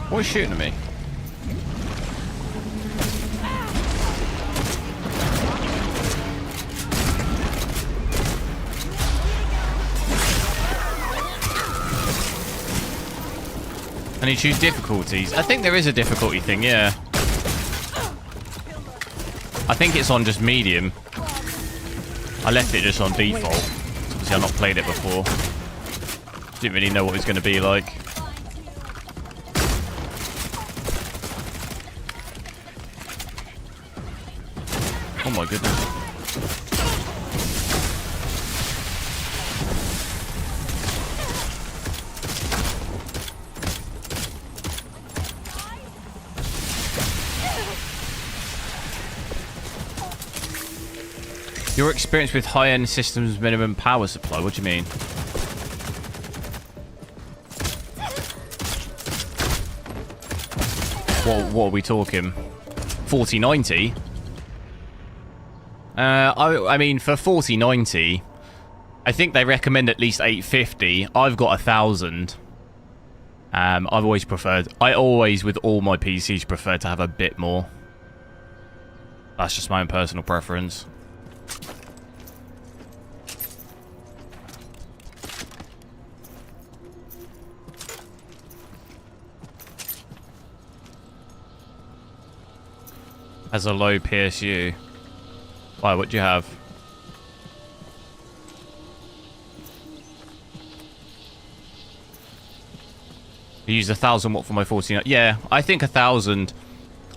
S1: What's shooting at me? And you choose difficulties. I think there is a difficulty thing, yeah. I think it's on just medium. I left it just on default. Obviously I've not played it before. Didn't really know what it was going to be like. Oh my goodness. Your experience with high-end systems minimum power supply, what do you mean? What are we talking? 4090? I mean, for 4090, I think they recommend at least 850. I've got 1000. I always, with all my PCs, prefer to have a bit more. That's just my own personal preference. Has a low PSU. Why, what do you have? I used 1000 watt for my 14. Yeah, I think 1000.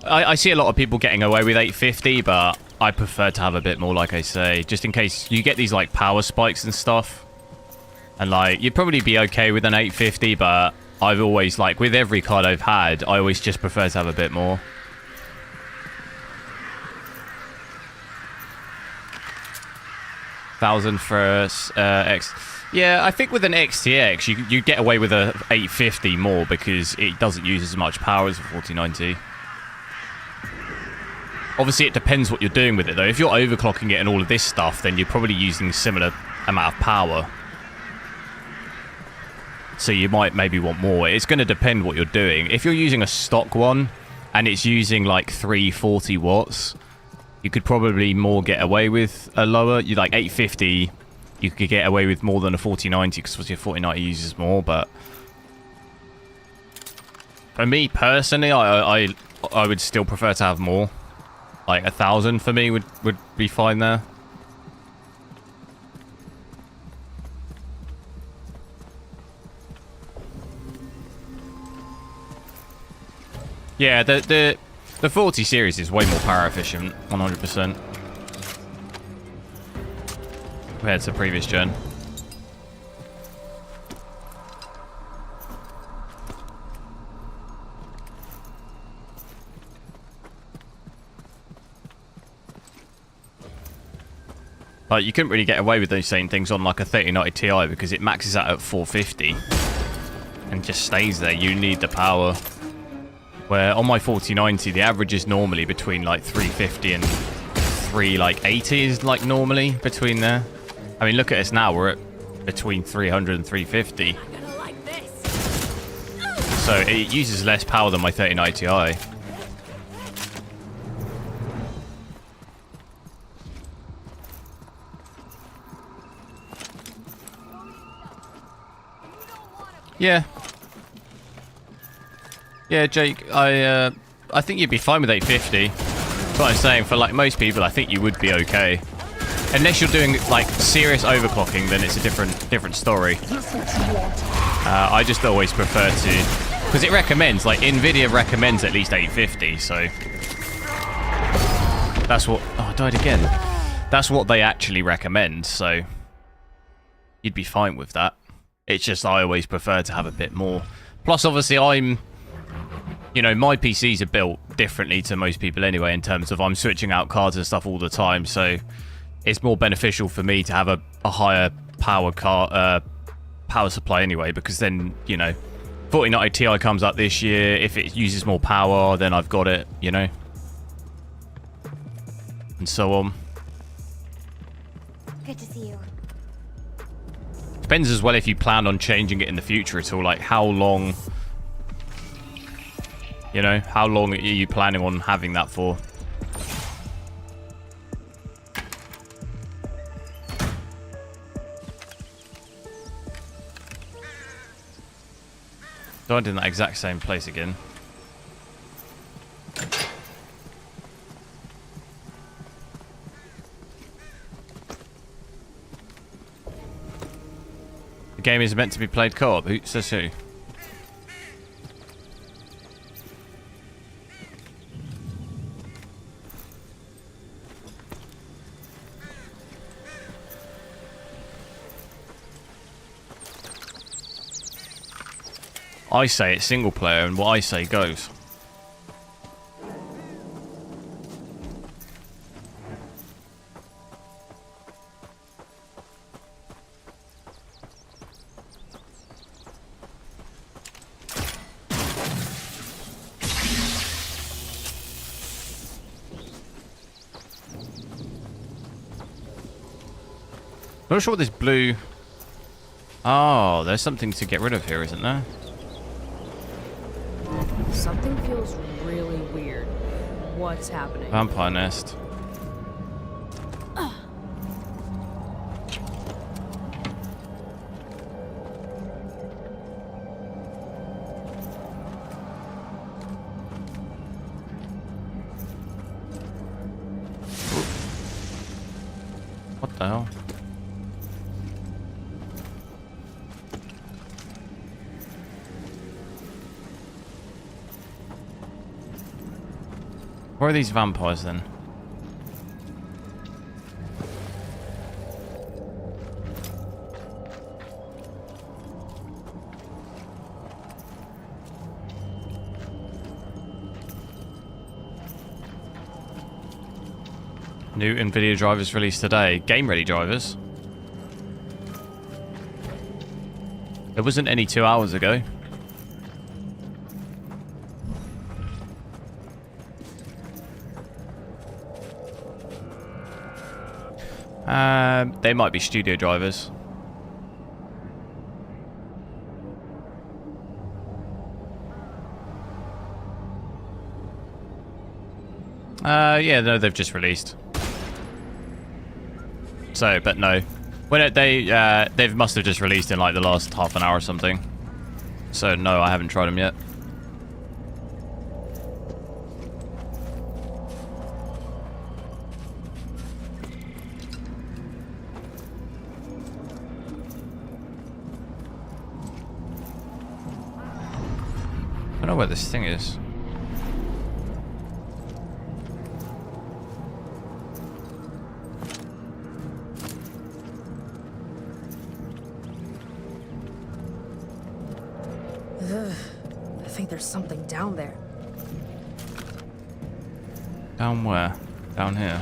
S1: I see a lot of people getting away with 850, but I prefer to have a bit more, like I say, just in case you get these like power spikes and stuff. And like, you'd probably be okay with an 850, but I've always, like, with every card I've had, I always just prefer to have a bit more. $1,000 for X. Yeah, I think with an XTX, you get away with a 850 more because it doesn't use as much power as a 4090. Obviously, it depends what you're doing with it, though. If you're overclocking it and all of this stuff, then you're probably using a similar amount of power. So you might maybe want more. It's going to depend what you're doing. If you're using a stock one and it's using like 340 watts, you could probably more get away with a lower. You like 850, you could get away with more than a 4090 because obviously a 4090 uses more. But for me personally, I would still prefer to have more. Like 1,000 for me would be fine there. Yeah, the 40 series is way more power efficient, 100%. Compared to previous gen. Like, you couldn't really get away with those same things on like a 3090 Ti because it maxes out at 450 and just stays there. You need the power. Where on my 4090, the average is normally between like 350 and 380 is like normally between there. I mean, look at us now. We're at between 300 and 350. So it uses less power than my 3090 Ti. Yeah. Yeah, Jake, I think you'd be fine with 850. That's what I'm saying. For like most people, I think you would be okay. Unless you're doing like serious overclocking, then it's a different story. I just always prefer to, because it recommends, like nvidia recommends at least 850, so that's what. Oh, I died again. That's what they actually recommend, so you'd be fine with that. It's just I always prefer to have a bit more. Plus, obviously, you know, my PCs are built differently to most people anyway, in terms of I'm switching out cards and stuff all the time, so it's more beneficial for me to have a higher power power supply anyway, because then, you know, 4090 Ti comes up this year. If it uses more power, then I've got it, you know, and so on.
S18: Good to see you.
S1: Depends as well if you plan on changing it in the future at all, like how long, you know, how long are you planning on having that for? Died in that exact same place again. The game is meant to be played co-op. Who says who? I say it's single player, and what I say goes. Not sure what this blue... Oh, there's something to get rid of here, isn't there?
S17: Something feels really weird. What's happening?
S1: Vampire nest. What the hell? Where are these vampires then? New nvidia drivers released today. Game ready drivers. There wasn't any 2 hours ago. They might be studio drivers. Yeah, no, they've just released. So, but no. When they must have just released in like the last half an hour or something. So no, I haven't tried them yet. I don't know where this thing is.
S17: I think there's something down there.
S1: Down where? Down here.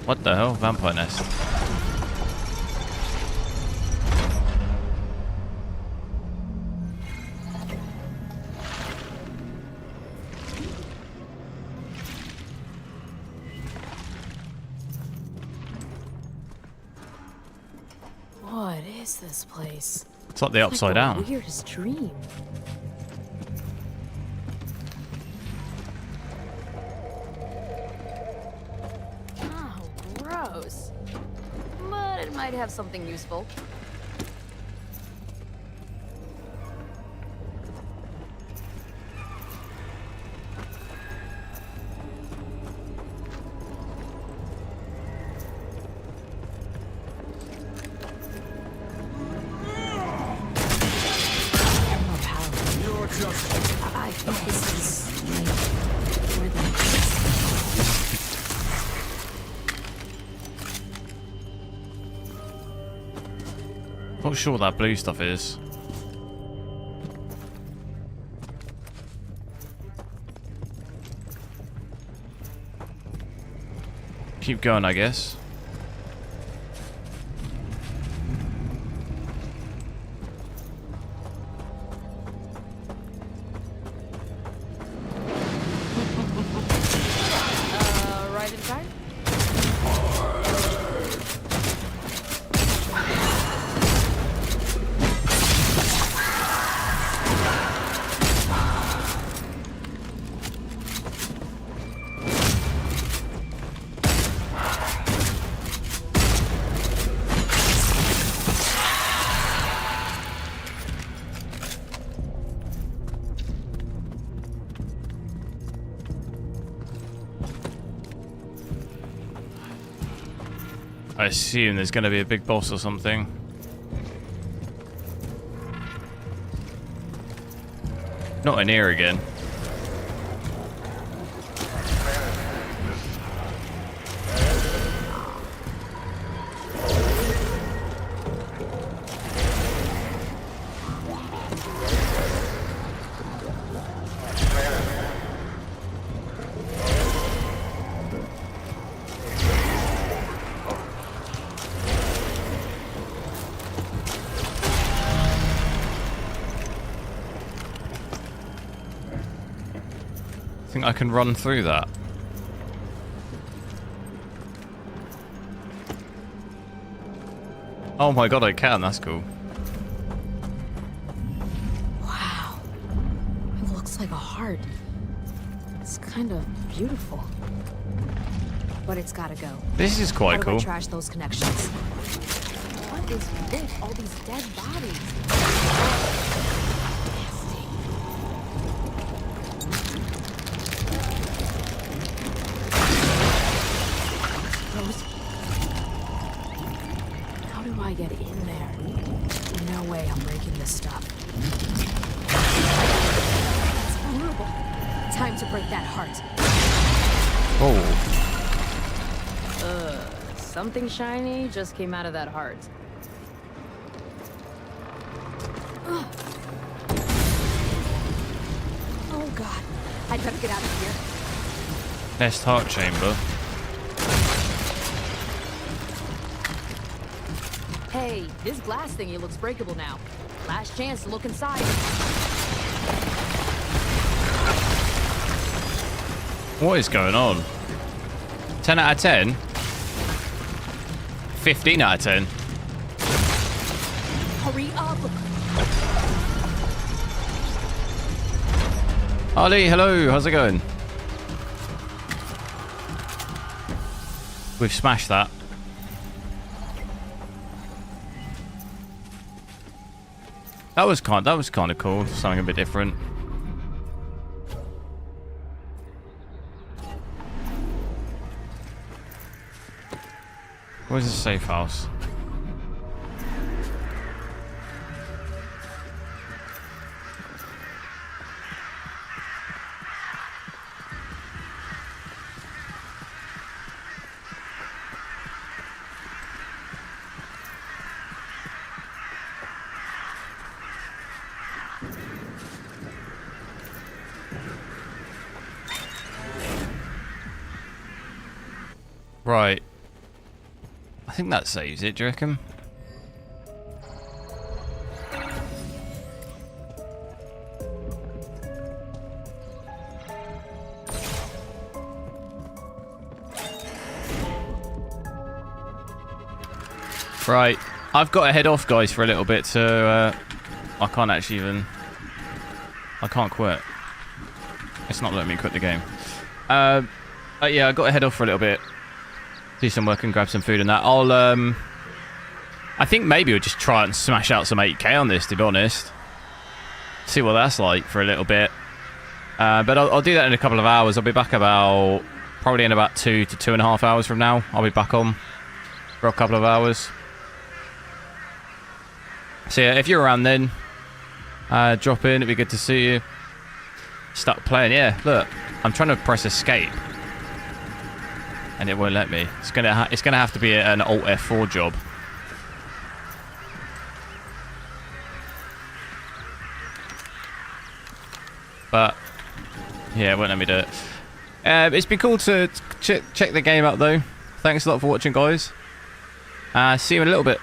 S1: What the hell? Vampire nest.
S17: What is this place?
S1: It's like the upside down.
S17: Like the weirdest dream. Oh, gross. But it might have something useful. I think this is like where the
S1: Not sure what that blue stuff is. Keep going, I guess.
S17: right inside?
S1: I assume there's going to be a big boss or something. Not in here again. I think I can run through that. Oh my god, I can. That's cool.
S17: Wow. It looks like a heart. It's kind of beautiful. But it's gotta go.
S1: This is quite
S17: How do
S1: cool.
S17: I trash those connections? What is with all these dead bodies? How do I get in there? No way I'm breaking this stuff. It's vulnerable. Time to break that heart.
S1: Oh.
S17: Something shiny just came out of that heart.
S4: Oh god, I'd better get out of here.
S1: Nest heart chamber.
S17: Hey, this glass thingy looks breakable now. Last chance to look inside.
S1: What is going on? 10 out of 10? 15 out of 10?
S17: Hurry up!
S1: Ollie, hello, how's it going? We've smashed that. That was kind of cool, something a bit different. Where's the safe house? Right. I think that saves it, do you reckon? Right. I've got to head off, guys, for a little bit, so I can't actually even... I can't quit. It's not letting me quit the game. Yeah, I've got to head off for a little bit. Do some work and grab some food and that. I'll, I think maybe we'll just try and smash out some 8K on this, to be honest. See what that's like for a little bit. But I'll do that in a couple of hours. I'll be back probably in about 2 to 2.5 hours from now. I'll be back on for a couple of hours. So yeah, if you're around then, drop in. It'd be good to see you. Start playing. Yeah, look, I'm trying to press escape. And it won't let me. It's gonna have to be an Alt F4 job. But yeah, it won't let me do it. It's been cool to check the game out though. Thanks a lot for watching, guys. See you in a little bit.